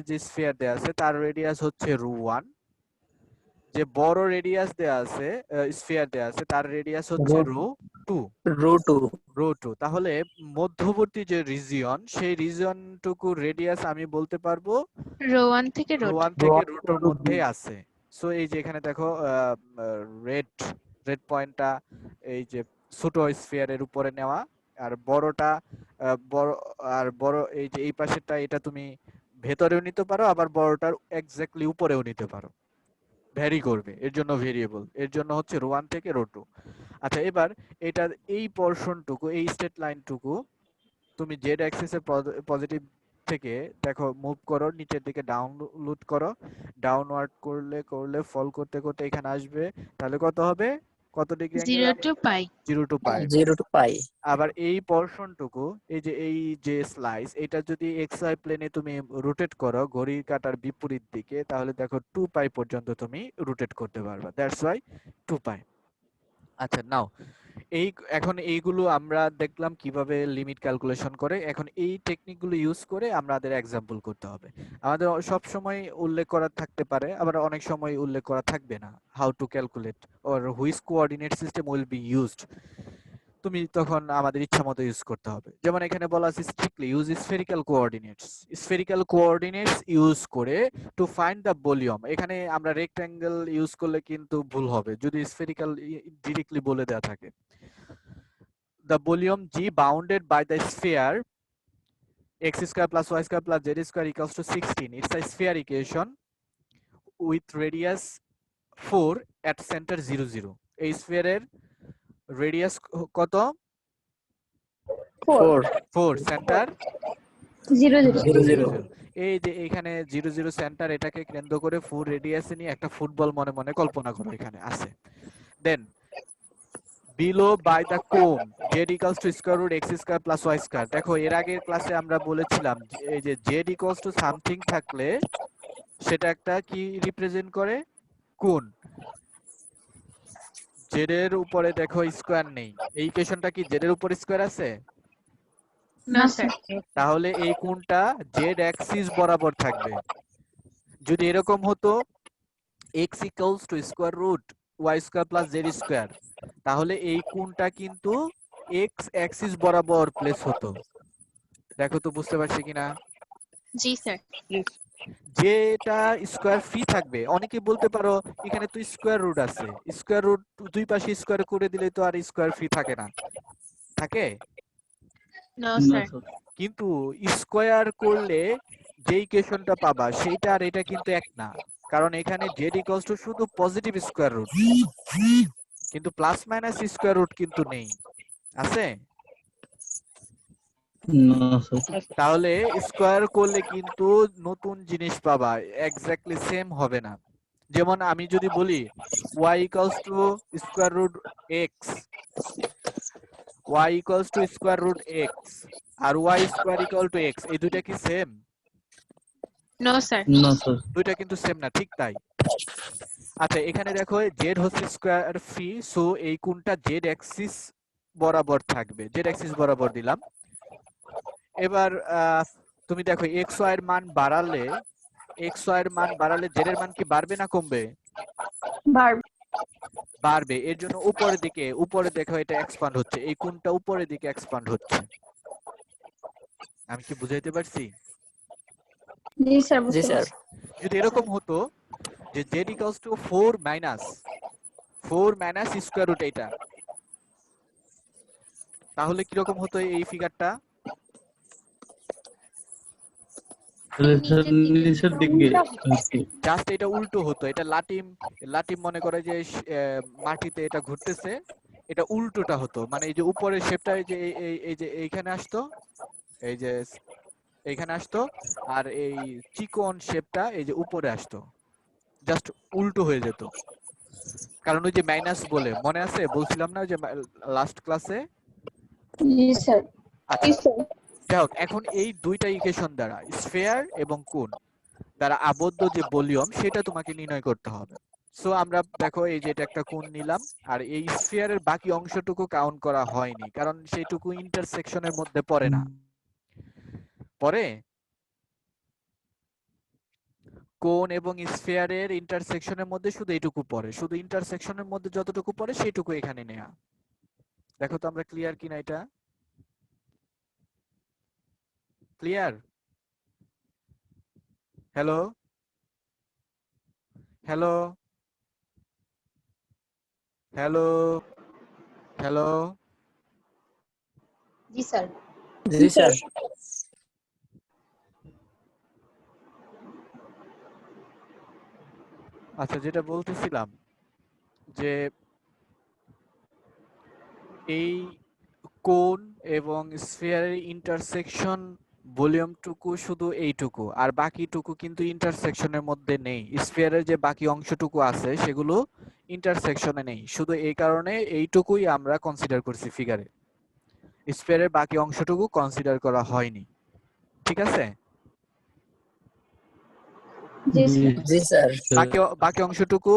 যে স্ফিয়ার দেয়া আছে তার রেডিয়াস হচ্ছে ρ1, যে বড় রেডিয়াস দেয়া আছে স্ফিয়ার দেয়া আছে তার রেডিয়াস হচ্ছে ρ2। ρ2 তাহলে মধ্যবর্তী যে রিজিয়ন, সেই রিজিয়নটুকু রেডিয়াস আমি বলতে পারবো rho 1 থেকে rho 2। ρ1 থেকে রুটের মধ্যে আছে। সো এই যে এখানে দেখো রেড রেড পয়েন্টটা এই যে ছোট স্ফিয়ারের উপরে নেওয়া, আর বড়টা বড়, আর বড় এই যে এই পাশেরটা, এটা তুমি ভেতরেও নিতে পারো, আবার বড়টার এক্স্যাক্টলি উপরেও নিতে পারো, ভ্যারি করবে, এর জন্য ভেরিয়েবল, এর জন্য হচ্ছে ρ1 থেকে ρ2। আচ্ছা, এবার এটার এই পোরশনটুকু, এই স্ট্রেট লাইনটুকু তুমি জেড অ্যাক্সিসের পজিটিভ থেকে দেখো মুভ করো, নিচের দিকে ডাউনলোড করো, ডাউনওয়ার্ড করলে করলে ফল করতে করতে এখানে আসবে, তাহলে কত হবে, কত degree angle? 0 to pi। 0 to pi. 0 to pi আবার এই পোরশনটুকু, এই যে স্লাইস, এটা যদি এক্স ওয়াই প্লেনে তুমি রোটেট করো ঘড়ির কাঁটার বিপরীত দিকে, তাহলে দেখো 2 পাই পর্যন্ত তুমি রোটেট করতে পারবা, দ্যাটস ওয়াই 2 পাই। আচ্ছা, নাও এখন এইগুলো আমরা দেখলাম কিভাবে লিমিট ক্যালকুলেশন করে। এখন এই টেকনিকগুলো ইউজ করে আমাদের এক্সাম্পল করতে হবে। আমাদের সব সময় উল্লেখ করা থাকতে পারে, আবার অনেক সময় উল্লেখ করা থাকবে না, how to calculate or which coordinate system will be used. তুমি তখন আমাদের ইচ্ছা মতো ইউজ করতে হবে। যেমন এখানে বলা আছে strictly use spherical coordinates. Spherical coordinates use করে টু ফাইন্ড দ্য ভলিউম। এখানে আমরা রেক্ট্যাঙ্গেল ইউজ করলে কিন্তু ভুল হবে যদি স্ফেরিক্যাল ডিরেক্টলি বলে দেওয়া থাকে। The volume G bounded by the sphere x square plus y square plus z square equals to 16. It's a sphere equation with radius 4 at center 0 0. এই স্ফিয়ারের রেডিয়াস কত? 4 4, সেন্টার 0 0 0 0 এই যে এখানে 0 0 সেন্টার, এটাকে কেন্দ্র করে 4 রেডিয়াসে নিয়ে একটা ফুটবল মনে মনে কল্পনা করো এখানে আছে। দেন below by the cone z equals to square root x square plus y square. দেখো এর আগের ক্লাসে আমরা বলেছিলাম এই যে z equals to সামথিং থাকলে সেটা একটা কি রিপ্রেজেন্ট করে? কোণ। z এর উপরে দেখো স্কয়ার নেই, এই ইকুয়েশনটা কি z এর উপরে স্কয়ার আছে? না স্যার। তাহলে এই কোণটা z অ্যাক্সিস বরাবর থাকবে। যদি এরকম হতো x equals to square root y square plus z square, তাহলে এই কোণটা কিন্তু x অ্যাক্সিস বরাবর প্লেস হতো। দেখো তো বুঝতে পারছি কিনা? জি স্যার। যেটা স্কয়ার ফ্রি থাকবে, অনেকে বলতে পারো এখানে তো স্কয়ার রুট আছে, স্কয়ার রুট দুই পাশে স্কয়ার করে দিলে তো আর স্কয়ার ফ্রি থাকে না, থাকে? No sir. কিন্তু স্কয়ার করলে যে ইকুয়েশনটা পাবা সেইটা আর এটা কিন্তু এক না, কারণ এখানে z ইকুয়ালস টু শুধু পজিটিভ স্কয়ার রুট, কিন্তু প্লাস মাইনাস স্কয়ার রুট কিন্তু নেই, আছে? তাহলে স্কয়ার করলে কিন্তু নতুন জিনিস পাবা, এক্স্যাক্টলি সেম হবে না। যেমন আমি যদি বলি y equals to square root x, y equals to square root x আর y square equal to x, এই দুইটা কি সেম? No sir. দুইটা কিন্তু সেম না, ঠিক তাই। আচ্ছা, এখানে দেখো z হচ্ছে স্কয়ার ফ্রি, সো এই কোণটা z অ্যাক্সিস বরাবর থাকবে, z অ্যাক্সিস বরাবর দিলাম। এবার তুমি দেখো x y এর মান বাড়ালে z এর মান কি বাড়বে না কমবে? বাড়বে। এর জন্য উপরে দেখো এটা এক্সপান্ড হচ্ছে, এই কোণটা উপরের দিকে এক্সপান্ড হচ্ছে। আমি কি বুঝাইতে পারছি? জি স্যার জি স্যার যদি এরকম হতো যে z equals to 4 minus square root এটা, তাহলে কি রকম হতো এই ফিগারটা? নিচের দিকে জাস্ট এটা উল্টো হতো, এটা লাটিম মনে করে যে মাটিতে এটা ঘুরতেছে, এটা উল্টোটা হতো, মানে এই যে উপরের শেপটা এই যে এই যে এইখানে আসতো, এই যে এইখানে আসতো, আর এই চিকন শেপটা এই যে উপরে আসতো, জাস্ট উল্টো হয়ে যেত। কারণ ওই যে মাইনাস বলে মনে আছে, বলছিলাম না যে লাস্ট ক্লাসে। জি স্যার। আচ্ছা, যাই হোক, এখন এই দুইটা ইকুয়েশন দ্বারা স্ফিয়ার এবং কোণ দ্বারা আবদ্ধ যে ভলিউম সেটা তোমাকে নির্ণয় করতে হবে। সো আমরা দেখো এই যে এটা একটা কোণ নিলাম, আর এই স্ফিয়ারের বাকি অংশটুকু কাউন্ট করা হয়নি, কারণ সেইটুকু ইন্টারসেকশনের মধ্যে পড়ে না। পরে কোণ এবং স্ফিয়ারের ইন্টারসেকশনের মধ্যে শুধু এইটুকু পড়ে, শুধু ইন্টারসেকশনের মধ্যে যতটুকু পড়ে সেইটুকু এখানে নেয়া। দেখো তো আমরা ক্লিয়ার কিনা, এটা clear? Hello hello hello hello. জি স্যার। জি স্যার। আচ্ছা, যেটা বলতেছিলাম যে এই কোণ এবং স্ফিয়ারের ইন্টারসেকশন ভলিউমটুকু শুধু এইটুকু, আর বাকিটুকু কিন্তু ইন্টারসেকশনের মধ্যে নেই। স্ফিয়ারের যে বাকি অংশটুকু আছে সেগুলো ইন্টারসেকশনে নেই, শুধু এই কারণে এইটুকুই আমরা কনসিডার করছি ফিগারে, স্ফিয়ারের বাকি অংশটুকু কনসিডার করা হয়নি। ঠিক আছে? জি স্যার। জি স্যার। বাকি অংশটুকু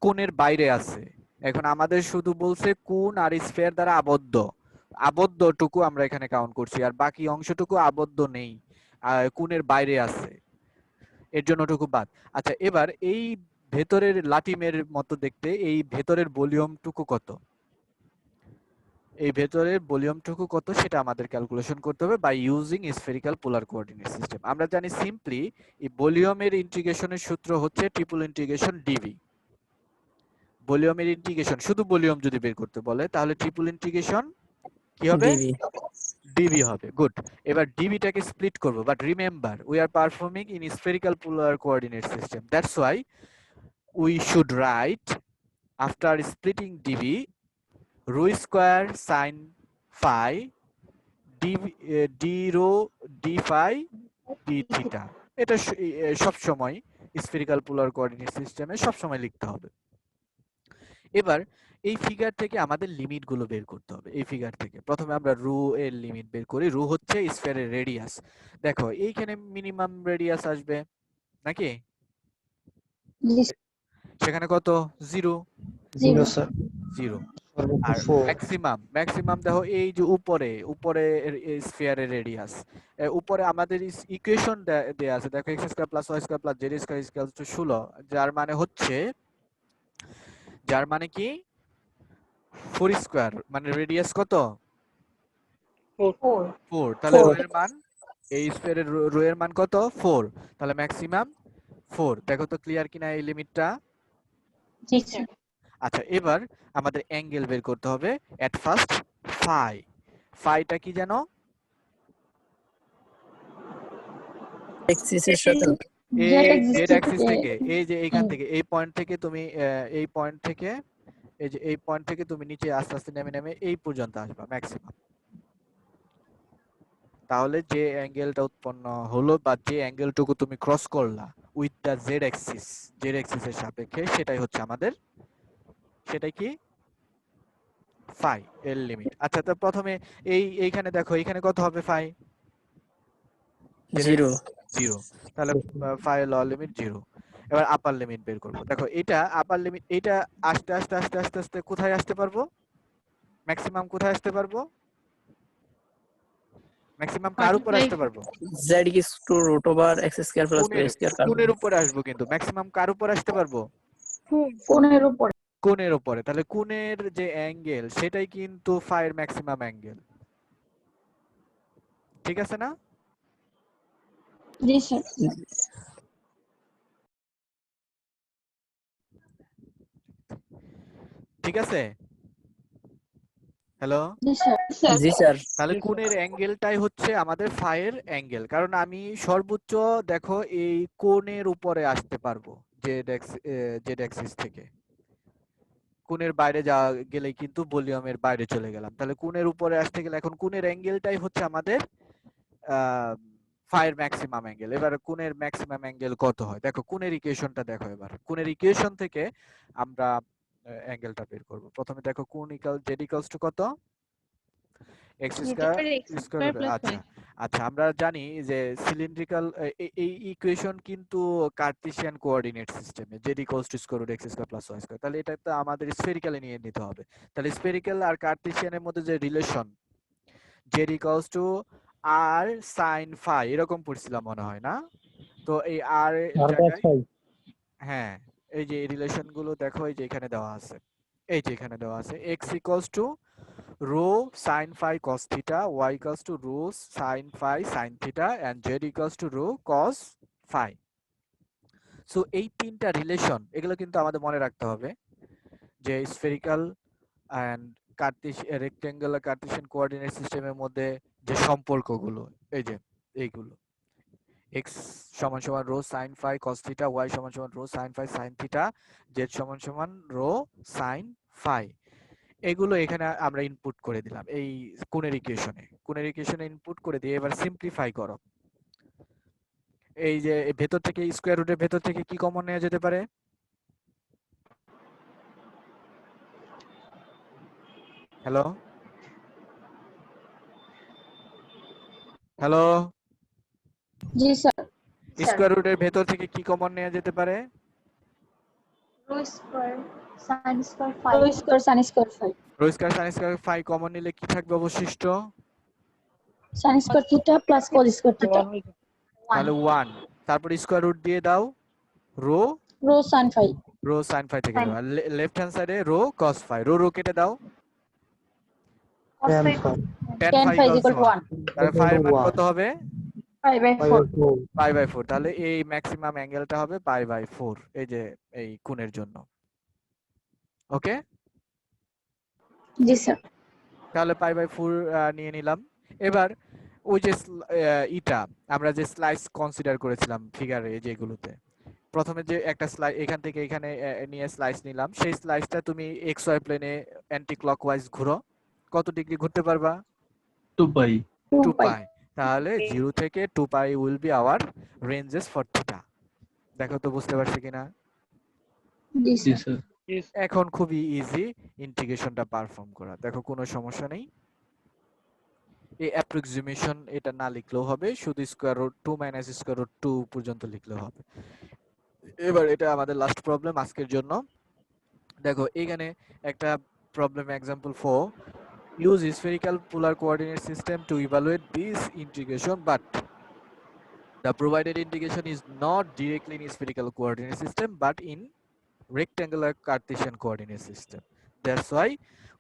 কোণের বাইরে আছে। এখন আমাদের শুধু বলছে কোণ আর স্ফিয়ার দ্বারা আবদ্ধ, আবদ্ধটুকু আমরা এখানে কাউন্ট করছি, আর বাকি অংশটুকু আবদ্ধ নেই, কোণের বাইরে আছে, এর জন্যটুকু বাদ। আচ্ছা, এবার এই ভেতরের লাটিমের মতো দেখতে এই ভেতরের ভলিউমটুকু কত, এই ভেতরের ভলিউমটুকু কত সেটা আমাদের ক্যালকুলেশন করতে হবে by using spherical polar coordinate system. আমরা জানি সিম্পলি এই ভলিউমের ইন্টিগ্রেশনের সূত্র হচ্ছে ট্রিপল ইন্টিগ্রেশন ডিভি। ভলিউমের ইন্টিগ্রেশন, শুধু ভলিউম যদি বের করতে বলে তাহলে ট্রিপল ইন্টিগ্রেশন কি হবে? ডিবি। ডিভি হবে। গুড। এবার ডিভিটাকে স্প্লিট করব, but remember we are performing in spherical polar coordinate system, that's why we should write after splitting dV rho square sine phi d rho d phi d theta. এটা সব সময় spherical polar coordinate সিস্টেমে সব সময় লিখতে হবে। এবার এই ফিগার থেকে আমাদের লিমিট গুলো বের করতে হবে। এই ফিগার থেকে প্রথমে আমরা রো এর লিমিট বের করি। রো হচ্ছে স্ফিয়ারের রেডিয়াস। দেখো এইখানে মিনিমাম রেডিয়াস আসবে নাকি? জি সেখানে কত? 0 0 স্যার। 0। সর্বোচ্চ আর 4। ম্যাক্সিমাম দেখো এই যে উপরে স্ফিয়ারের রেডিয়াস, উপরে আমাদের ইকুয়েশন দেয়া আছে, দেখো x square plus y square plus z square equal two 16, যার মানে কি 4 স্কয়ার, মানে রেডিয়াস কত? 4। তাহলে রো এর মান, এই স্ফিয়ারের রো এর মান কত? 4। তাহলে ম্যাক্সিমাম 4। দেখো তো ক্লিয়ার কিনা এই লিমিটটা? জি স্যার। আচ্ছা, এবার আমাদের অ্যাঙ্গেল বের করতে হবে। এট ফার্স্ট ফাই, ফাইটা কি জানো? এক্সিসের সাথে এই জেড অ্যাক্সিস থেকে, এই যে এইখান থেকে, এই পয়েন্ট থেকে তুমি এই পয়েন্ট থেকে, এই যে এই পয়েন্ট থেকে তুমি নিচে আস্তে আস্তে নেমে নেমে এই পর্যন্ত আসবা ম্যাক্সিমাম। তাহলে যে অ্যাঙ্গেলটা উৎপন্ন হলো বা যে অ্যাঙ্গেলটুকু তুমি ক্রস করলা উইথ দা জেড অ্যাক্সিসের সাপেক্ষে, সেটাই হচ্ছে আমাদের, সেটাই কি? ফাই এর লিমিট। আচ্ছা, তো প্রথমে এইখানে দেখো, এইখানে কত হবে ফাই? 0। 0। তাহলে ফাই এর লোয়ার লিমিট 0। এবার আপার লিমিট বের করব। দেখো এটা আপার লিমিট, এটা আস্তে আস্তে আস্তে আস্তে আস্তে কোথায় আসতে পারবো? ম্যাক্সিমাম কোথায় আসতে পারবো? ম্যাক্সিমাম কার উপর আসতে পারবো? z is to root over x square plus y square কোণের উপরে আসবো, কিন্তু ম্যাক্সিমাম কার উপর আসতে পারবো? কোণের উপরে। কোণের উপরে। তাহলে কোণের যে অ্যাঙ্গেল সেটাই কিন্তু ফাইয়ের ম্যাক্সিমাম অ্যাঙ্গেল। ঠিক আছে না? জি স্যার। ঠিক আছে? হ্যালো? জি স্যার। জি স্যার। তাহলে কোণের অ্যাঙ্গেলটাই হচ্ছে আমাদের ফাইয়ের অ্যাঙ্গেল, কারণ আমি সর্বোচ্চ দেখো এই কোণের উপরে আসতে পারবো জেড অ্যাক্সিস থেকে। কোণের বাইরে যাওয়া গেলে কিন্তু ভলিউমের বাইরে চলে গেলাম। তাহলে কোণের উপরে আসতে গেলে এখন কোণের অ্যাঙ্গেলটাই হচ্ছে আমাদের ফাইয়ের ম্যাক্সিমাম অ্যাঙ্গেল। এবার কোণের ম্যাক্সিমাম অ্যাঙ্গেল কত হয় দেখো, কোণের ইকুয়েশনটা দেখো। এবার কোণের ইকুয়েশন থেকে আমরা অ্যাঙ্গেলটা বের করব। প্রথমে দেখো কোণ জেড ইকুয়ালস টু কত, এক্স স্কয়ার স্কয়ার রুট। আচ্ছা আচ্ছা, আমরা জানি যে সিলিন্ড্রিক্যাল এই ইকুয়েশন কিন্তু কার্টেসিয়ান কোঅর্ডিনেট সিস্টেমে Z equals to square root X square plus Y square. তাহলে এটা তো আমাদের স্ফেরিক্যালি নিয়ে নিতে হবে। তাহলে স্ফেরিক্যাল আর কার্টেসিয়ানের মধ্যে যে relation Z equals to R sine phi এরকম পড়ছিলাম মনে হয় না? তো এই আর জায়গায় হ্যাঁ, এই যে রিলেশন গুলো দেখো, এই যে এখানে দেওয়া আছে, এই যে এখানে দেওয়া আছে x equals to rho sin phi cos theta, y equals to rho sin phi sin theta, and z equals to rho cos phi. So এই তিনটা রিলেশন এগুলো কিন্তু আমাদের মনে রাখতে হবে যে spherical and Cartesian rectangular Cartesian coordinate সিস্টেমের মধ্যে যে সম্পর্কগুলো, এই যে এইগুলো x সমান সমান rho sin phi cos theta, y সমান সমান rho sin phi sin theta, z সমান সমান rho sin phi। এগুলো এখানে আমরা ইনপুট করে দিলাম এই কোণের ইকুয়েশনে ইনপুট করে দিয়ে এবার সিম্পলিফাই করো। এই যে ভেতর থেকে স্কয়ার রুটের ভেতর থেকে কি কমন নেওয়া যেতে পারে? হ্যালো হ্যালো, জি স্যার। স্কয়ার রুটের ভেতর থেকে কি কমন নেওয়া যেতে পারে? Rho square sine square rho square sine square phi. Rho square sin square phi common নিলে কি থাকবে অবশিষ্ট? Sine square theta plus cos square theta. তাহলে 1, তারপর স্কয়ার রুট দিয়ে দাও rho rho sine phi. Rho sin phi থেকে দাও, আর লেফট হ্যান্ড সাইডে রো cos ফাই, রো কেটে দাও, tan tan phi phi is equals equal to 1. 1। তাহলে ফাই এর মান কত হবে? π/4. π/4। তাহলে এই ম্যাক্সিমাম অ্যাঙ্গেলটা হবে π/4 এই যে এই কোণের জন্য। ওকে, জি স্যার। তাহলে π/4 নিয়ে নিলাম। এবার ওই যে ইটা আমরা যে স্লাইস কনসিডার করেছিলাম ফিগারে যেগুলোতে, প্রথমে যে একটা স্লাইস এখান থেকে এখানে নিয়ে স্লাইস নিলাম, সেই স্লাইসটা তুমি এক্স ওয়াই প্লেনে অ্যান্টি ক্লকওয়াইজ ঘুরো, কত ডিগ্রি ঘুরতে পারবা? 2 পাই। 2 পাই। তাহলে 0 থেকে 2 pi will be our ranges for theta. দেখো তো বুঝতে পারছি কিনা? জি জি স্যার। স্যার। এখন খুবই ইজি ইন্টিগ্রেশনটা পারফর্ম করা, দেখো কোনো সমস্যা নেই। এই অ্যাপ্রক্সিমেশন এটা না লিখলেও হবে, শুধু square root 2 minus square root 2 পর্যন্ত লিখলেও হবে। এবার এটা আমাদের লাস্ট প্রবলেম আজকের জন্য। দেখো এখানে একটা problem example 4, use spherical polar coordinate system to evaluate this integration, but the provided integration is not directly in spherical coordinate system but in rectangular Cartesian coordinate system. That's why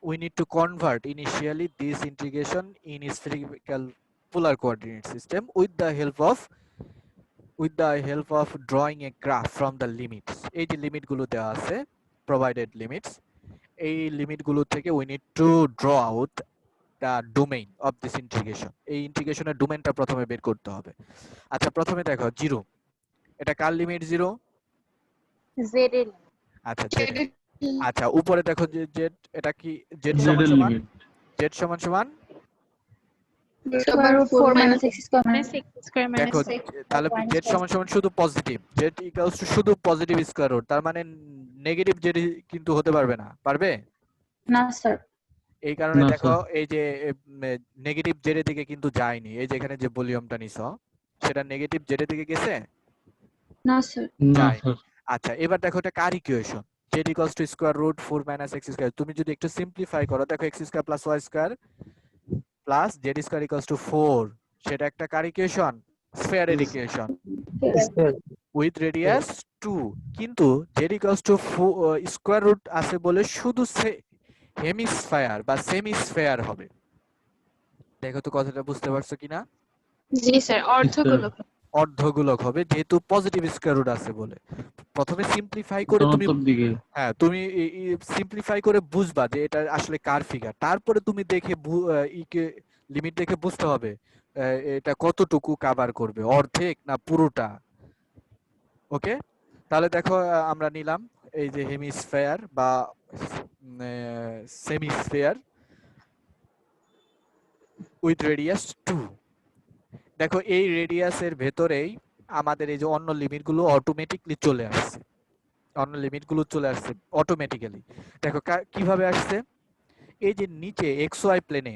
we need to convert initially this integration in spherical polar coordinate system with the help of drawing a graph from the limits. এই যে limit গুলো দেওয়া আছে provided limits, এই limit গুলো থেকে we need to draw out the domain of this integration. এই ইন্টিগ্রেশনের ডোমেইনটা প্রথমে বের করতে হবে। আচ্ছা প্রথমে দেখো 0, এটা কার লিমিট 0? জেড এর আচ্ছা z। আচ্ছা উপরে দেখো যে z, এটা কি z Z সমান এর সমান লিমিট। z সমান সমান √4 minus x square minus x square দেখো মাইনাস তাহলে z সমান সমান শুধু পজিটিভ, z ইকুয়ালস টু শুধু পজিটিভ স্কয়ার রুট, তার মানে নেগেটিভ z কিন্তু হতে পারবে না, পারবে? না স্যার। এই কারণে না, দেখো এই যে নেগেটিভ জেড এর দিকে কিন্তু যায়নি, এই যে এখানে যে ভলিউমটা নিছো সেটা নেগেটিভ জেড এর দিকে গেছে? না স্যার। না যায়নি। স্যার। আচ্ছা এবার দেখো এটা কার equation? z equals to square root 4 minus x square. তুমি যদি একটু সিম্পলিফাই করো দেখো x square plus y square plus z square equals to 4, সেটা একটা কার ইকুয়েশন? স্ফিয়ারের ইকুয়েশন উইথ রেডিয়াস 2, কিন্তু z equals to square root আছে বলে শুধু হেমিস্ফিয়ার বা সেমিস্ফিয়ার হবে। দেখো তো কথাটা বুঝতে পারছো কিনা? জি স্যার, অর্ধগোলক। অর্ধগোলক হবে যেহেতু পজিটিভ স্কয়ার রুট আছে বলে। প্রথমে সিম্পলিফাই করে তুমি ধনাত্মক দিকে। হ্যাঁ তুমি সিম্পলিফাই করে বুঝবা যে এটা আসলে কার ফিগার, তারপরে তুমি দেখে লিমিট দেখে বুঝতে হবে এটা কতটুকু কভার করবে, অর্ধেক না পুরোটা। ওকে, তাহলে দেখো আমরা নিলাম এই যে হেমিস্ফিয়ার বা semi-sphere with radius 2. দেখো এই রেডিয়াসের ভেতরেই আমাদের এই যে অন্য লিমিটগুলো অটোমেটিকলি চলে আসছে, অটোমেটিক্যালি। দেখো কিভাবে আসছে, এই যে নিচে xy প্লেনে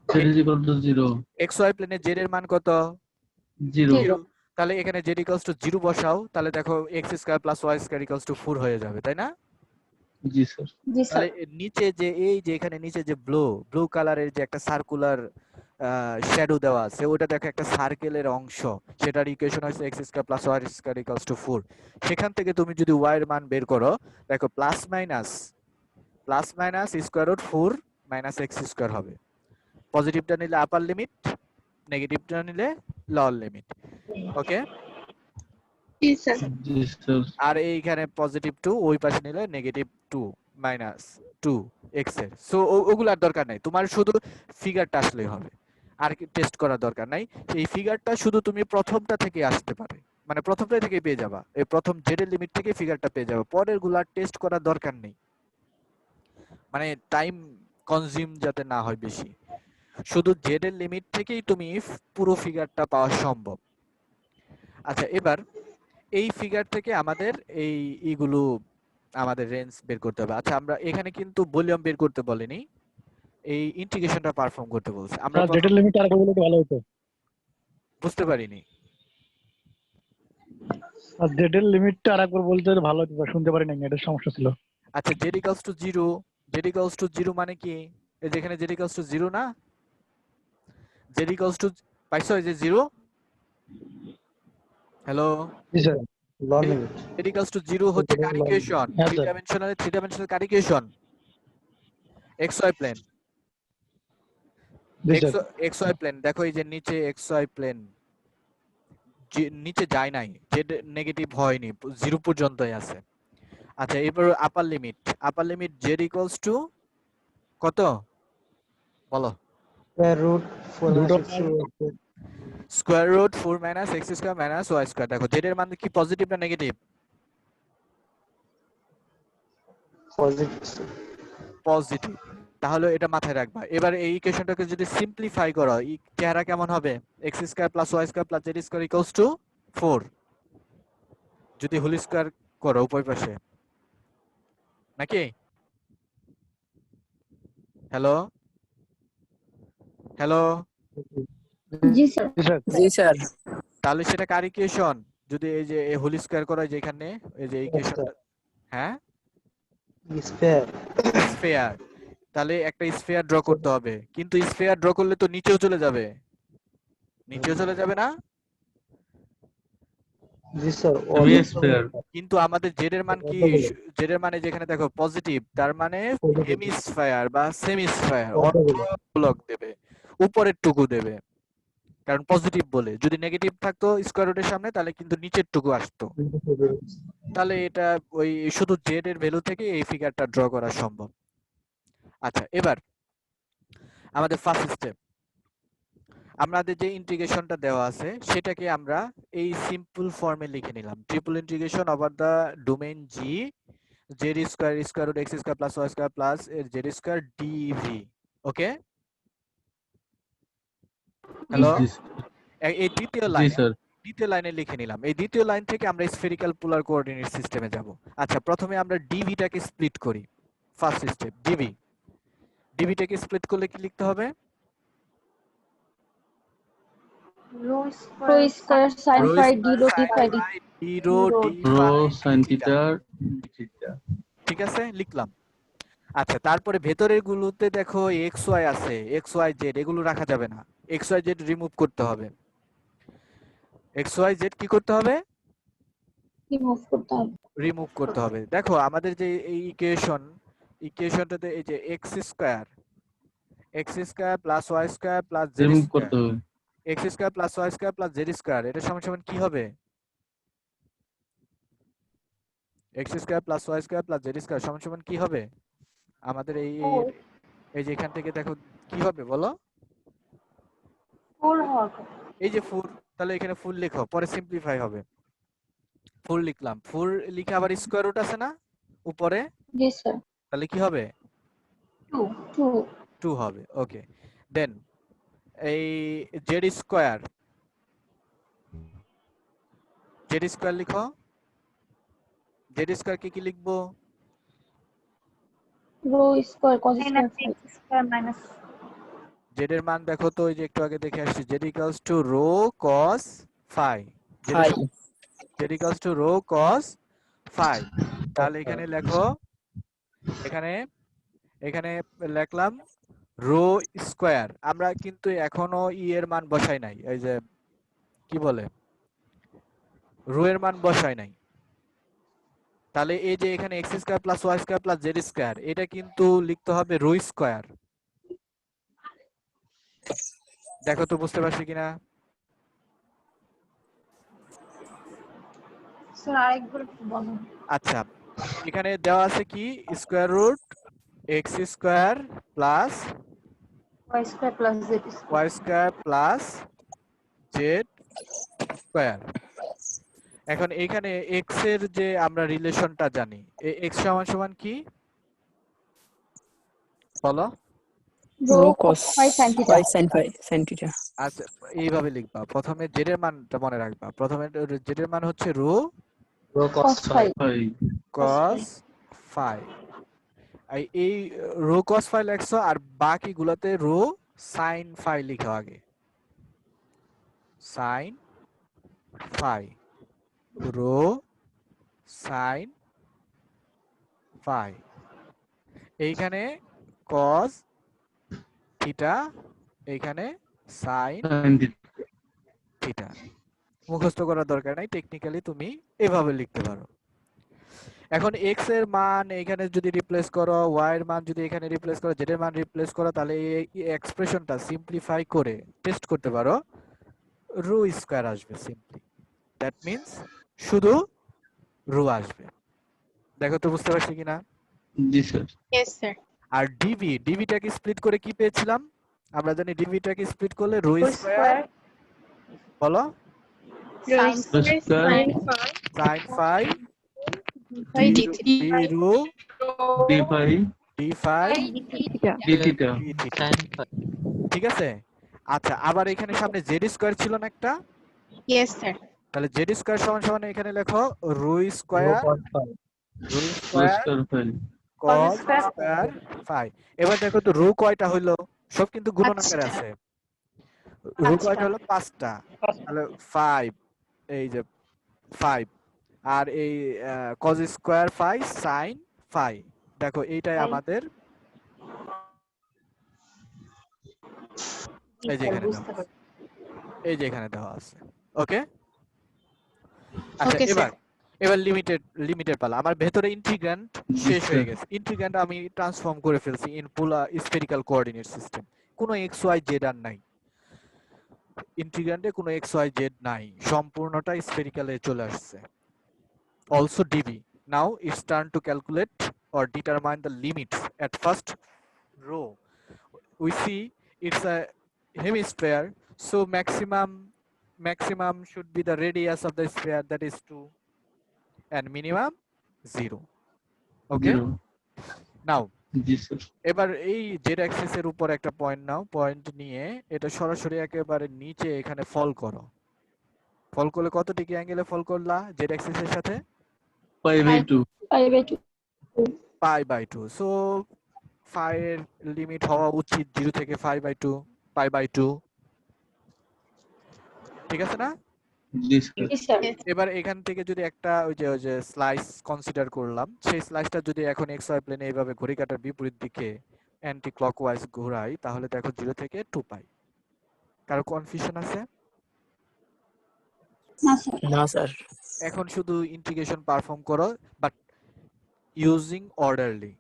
z is equal to 0 xy প্লেনে z এর মান কত? 0 0 তাহলে এখানে z equals to 0 বসাও, তাহলে দেখো x square plus y square equals to 4 হয়ে যাবে, তাই না? জি স্যার জি স্যার তাহলে এর নিচে যে এই যে এখানে নিচে যে ব্লু কালারের যে একটা সার্কুলার শ্যাডো দেওয়া আছে, ওটা দেখো একটা সার্কেলের অংশ, সেটার ইকুয়েশন হচ্ছে x square plus y square equals to 4। সেখান থেকে তুমি যদি y এর মান বের করো, দেখো plus minus square root 4 minus x square হবে। পজিটিভটা নিলে আপার লিমিট, নেগেটিভটা নিলে লোয়ার লিমিট। ওকে, জি স্যার। জি স্যার আর এইখানে পজিটিভ 2, ওই পাশে নিলে নেগেটিভ 2 মাইনাস 2 এক্স এর। সো ওগুলার দরকার নাই, তোমার শুধু ফিগারটা আসলেই হবে, আর কি টেস্ট করার দরকার নাই। এই ফিগারটা শুধু তুমি প্রথমটা থেকে আসতে পারে, মানে প্রথমটা থেকে পেয়ে যাবা, এই প্রথম জেড এর লিমিট থেকে ফিগারটা পেয়ে যাবে, পরের গুলা টেস্ট করার দরকার নেই, মানে টাইম কনজিউম যাতে না হয় বেশি। শুধু জেড এর লিমিট থেকেই তুমি পুরো ফিগারটা পাওয়া সম্ভব। আচ্ছা, এবার এই ফিগার থেকে আমাদের এইগুলো আমাদের রেঞ্জ বের করতে হবে। আচ্ছা, আমরা এখানে কিন্তু ভলিউম বের করতে বলেনি, এই ইন্টিগ্রেশনটা পারফর্ম করতে বলছে। আমরা স্যার জেটের লিমিট আর বললে একটু ভালো হতো। বুঝতে পারিনি। আর জেটের লিমিটটা আরেকবার বলতে হলে ভালো হতো, শুনতে পারি না, নেটের সমস্যা ছিল। আচ্ছা, z equals to 0, মানে কি? এই যেখানে z equals to 0 না, z equals to পাইছো, এই যে 0, হ্যালো, জি স্যার z equals to 0 হচ্ছে কার ইকুয়েশন? হ্যাঁ থ্রি স্যার ডাইমেনশনাল কার ইকুয়েশন? xy প্লেন, জি স্যার xy প্লেন। দেখো এই যে নিচে xy প্লেন নিচে যায় নাই, জেড নেগেটিভ হয়নি, 0 পর্যন্তই আছে। আচ্ছা, এবার upper limit z equals to কত বলো? Square root 4 minus x square minus y square. দেখো z এর মান কি পজিটিভ না নেগেটিভ? পজিটিভ, তাহলে এটা মাথায় রাখবা। এবার এই ইকুয়েশনটাকে যদি সিম্পলিফাই করো, এই চেহারা কেমন হবে? x square plus y square plus z square equals to 4, যদি হোল স্কয়ার করো উপর পাশে, নাকি? হ্যালো, জি স্যার জি স্যার জি স্যার। তাহলে সেটা কার ইকুয়েশন? যদি এই যে হোল স্কয়ার করা যায় এখানে, এই যে ইকুয়েশনটা, হ্যাঁ স্ফিয়ার, তাহলে একটা স্ফিয়ার ড্র করতে হবে, কিন্তু স্ফিয়ার ড্র করলে তো নিচেও চলে যাবে না? স্ফিয়ার কিন্তু আমাদের জেড এর মান কি? জেড এর মানে যেখানে দেখো পজিটিভ, তার মানে হেমিস্ফিয়ার বা সেমিস্ফিয়ার, অর্ধগোলক দেবে, উপরের টুকু দেবে, কারণ পজিটিভ বলে। যদি নেগেটিভ থাকতো স্কয়ার রুটের সামনে, তাহলে কিন্তু নিচের টুকু আসতো। তাহলে এটা ওই শুধু জেড এর ভ্যালু থেকে এই ফিগারটা ড্র করা সম্ভব। আচ্ছা, এবার আমাদের ফার্স্ট স্টেপ, আমাদের যে ইন্টিগ্রেশনটা দেওয়া আছে সেটাকে আমরা এই সিম্পল ফর্মে লিখে নিলাম। Triple integration over the domain G, Z square root X square plus Y square plus Z square dV. Okay, hello, এই দ্বিতীয় লাইনে লিখে নিলাম। এই দ্বিতীয় লাইন থেকে আমরা স্ফেরিক্যাল পোলার কোঅর্ডিনেট সিস্টেমে যাব। আচ্ছা, প্রথমে আমরা ডিভিটাকে স্প্লিট করি। ফার্স্ট স্টেপ, ডিভিটাকে স্প্লিট করলে কি লিখতে হবে? Rho rho square sine Rho phi square d rho d sin phi d. phi d rho d rho phi sine d theta। Theta ঠিক আছে, লিখলাম। আচ্ছা, তারপরে ভেতরের গুলোতে দেখো এক্স ওয়াই আছে, এক্স ওয়াই জেড এগুলো রাখা যাবে না, এক্স ওয়াই জেড রিমুভ করতে হবে। এক্স ওয়াই জেড কি করতে হবে? রিমুভ করতে হবে। রিমুভ করতে হবে। দেখো আমাদের যে এই ইকুয়েশনটাতে এই যে X square plus Y square plus Z remove square, করতে হবে X square plus Y square plus Z square, এটা সমান সমান কি হবে? X square plus Y square plus Z square সমান সমান কি হবে? আমাদের এই যে এখান থেকে দেখো কি হবে বলো? 4 হওয়ার কথা। এই যে 4, তাহলে এখানে ফুল লেখো, পরে সিম্পলিফাই হবে। 4 লিখলাম, 4 লিখে আবার স্কয়ার রুট আছে না উপরে, জি স্যার তাহলে কি হবে? 2 2 হবে। ওকে, দেন এই জেড স্কয়ার লিখো। জেড স্কয়ার কি লিখবো? Rho square cos sin square x square minus Z এর মান দেখো তো, ওই যে একটু আগে দেখে আসছি, Z equals to rho cos phi. Phi Z equals to rho cos phi. তাহলে এখানে লেখো, এখানে লিখলাম রো স্কয়ার। আমরা কিন্তু এখনো এর মান বসাই নাই, এই যে কি বলে, রো এর মান বসাই নাই। তাহলে এই যে এখানে X square plus Y square plus Z square, এটা কিন্তু লিখতে হবে রো স্কয়ার। দেখো তো বুঝতে পারছি কিনা? স্যার আরেকবার একটু বলুন। আচ্ছা, এখানে দেওয়া আছে কি, square root X square plus y square plus z square Y square plus Z square. এখন এখানে এক্স এর যে আমরা রিলেশনটা জানি, এক্স সমান সমান কি বলো? Rho rho cos cos phi sine theta phi sine phi sine theta. আচ্ছা, এইভাবে লিখবা। প্রথমে জেড এর মানটা মনে রাখবা। প্রথমে জেড এর মান হচ্ছে rho rho cos cos phi। Phi. Cos phi. এই রো কস ফাই লেখছো, আর বাকিগুলোতে রো সাইন ফাই লিখো আগে। Sine phi, rho sine phi. এইখানে কস থিটা, এইখানে সাইন সাইন থিটা। মুখস্থ করার দরকার নাই, টেকনিক্যালি তুমি এভাবে লিখতে পারো। এখন এক্স এর মান এখানে যদি রিপ্লেস করো, ওয়াই এর মান যদি এখানে রিপ্লেস করো, জেড এর মান রিপ্লেস করো, তাহলে এই এক্সপ্রেশনটা সিম্পলিফাই করে টেস্ট করতে পারো, রো স্কয়ার আসবে সিম্পলি। দ্যাট মিন্স শুধু রো আসবে। দেখো তো বুঝতে পারছি কিনা? জি স্যার। Yes, sir. আর ডিভিটাকে স্প্লিট করে কি পেয়েছিলাম? আমরা জানি ডিভিটাকে স্প্লিট করলে রো রো স্কয়ার, স্কয়ার বলো, Rho Sin square square sin phi sine phi by d d rho d phi d phi theta. D theta. D theta. ঠিক আছে? আচ্ছা, আবার এখানে সামনে জেড স্কয়ার ছিল না একটা? Yes, sir. তাহলে জেড স্কয়ার সমান সমান এখানে লেখো rho rho square cos phi. Rho rho square square phi. Cos square square phi. এবার দেখো তো রো কয়টা হইলো? সব কিন্তু গুণন আকারে পাঁচটা। আছে। রো কয়টা পাঁচটা। হলো? 5টা। তাহলে 5, এই যে 5, আর এই cos square phi sin phi. দেখো এইটাই Phi। আমাদের, এই যে এখানে বুঝতে দেওয়া পারছি। আছে, এই যে এখানে দেওয়া আছে। ওকে, আচ্ছা Okay, sir. এবার লিমিটের পালা। আমার ভেতরে ইন্টিগ্র্যান্ড জি শেষ হয়ে স্যার। গেছে। ইন্টিগ্র্যান্ড আমি ট্রান্সফর্ম করে ফেলছি in polar spherical coordinate system. কোনো এক্স ওয়াই জেড আর নাই, ইন্টিগ্র্যান্ডে কোনো এক্স ওয়াই জেড নাই, সম্পূর্ণটা স্ফেরিক্যালে চলে আসছে। Also dv. Now it's turn to calculate or determine the limits. At first row we see it's a hemisphere, so maximum should be the radius of the sphere, that is 2, and minimum 0. Okay, zero. now G sir. এবার এই Z axis এর উপর একটা point নাও, point নিয়ে এটা সরাসরি একেবারে নিচে এখানে ফল করো। ফল করলে কত ডিগ্রি অ্যাঙ্গেলে ফল করলা জেড অ্যাক্সিস এর সাথে? Pi by 2। Pi by 2 pi by 2। So phi এর লিমিট হওয়া উচিত 0 থেকে পাই বাই 2। ঠিক আছে না? জি স্যার। জি স্যার। এবার এখান থেকে যদি একটা ওই যে স্লাইস কনসিডার করলাম, সেই স্লাইসটা যদি এখন এক্স ওয়াই প্লেনে এইভাবে ঘড়ি কাঁটার বিপরীত দিকে অ্যান্টি ক্লকওয়াইজ ঘোরাই, তাহলে দেখো 0 থেকে 2 পাই। কারো কনফিউশন আছে? না স্যার। না স্যার। এখন শুধু ইন্টিগ্রেশন পারফর্ম করো, but using orderly.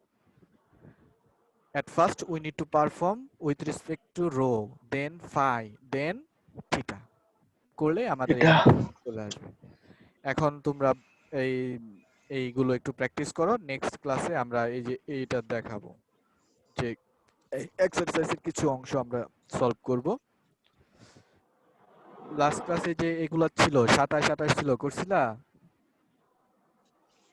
At first we need to perform with respect to rho, then phi, then theta. করলে আমাদের চলে আসবে। এখন তোমরা এই এইগুলো একটু প্র্যাকটিস করো। নেক্সট ক্লাসে আমরা এই যে এইটা দেখাবো, যে এই এক্সারসাইজের কিছু অংশ আমরা সলভ করব। লাস্ট ক্লাসে যে এগুলো ছিল 27 ছিল, করছিলা?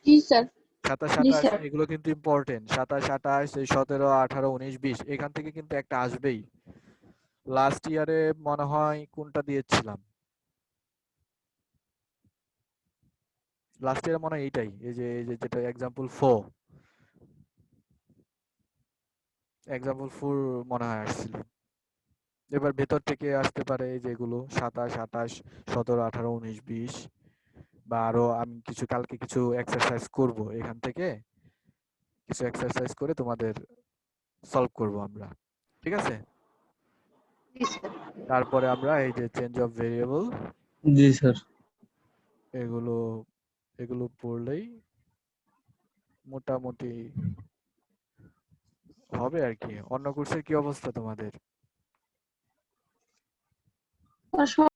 জি স্যার। 27 জি 28 স্যার। এগুলো কিন্তু ইম্পর্টেন্ট। 27 28 এই 17 18 19 20 এখান থেকে কিন্তু একটা আসবেই। লাস্ট ইয়ারে মনে হয় কোনটা দিয়েছিলাম, লাস্ট ইয়ারে মনে হয় এইটাই, এই যে যেটা এক্সাম্পল 4 মনে হয় আসছিল। এবার ভেতর থেকে আসতে পারে এই যেগুলো 27 28 17 18 19 20, বা আরো আমি কিছু কালকে কিছু এক্সারসাইজ করব, এখান থেকে কিছু এক্সারসাইজ করে তোমাদের সলভ করব আমরা, ঠিক আছে? জি স্যার। তারপরে আমরা এই যে change of variable G sir. এগুলো এগুলো পড়লেই মোটামুটি হবে আর কি। অন্য কোর্সের কি অবস্থা তোমাদের? আর সব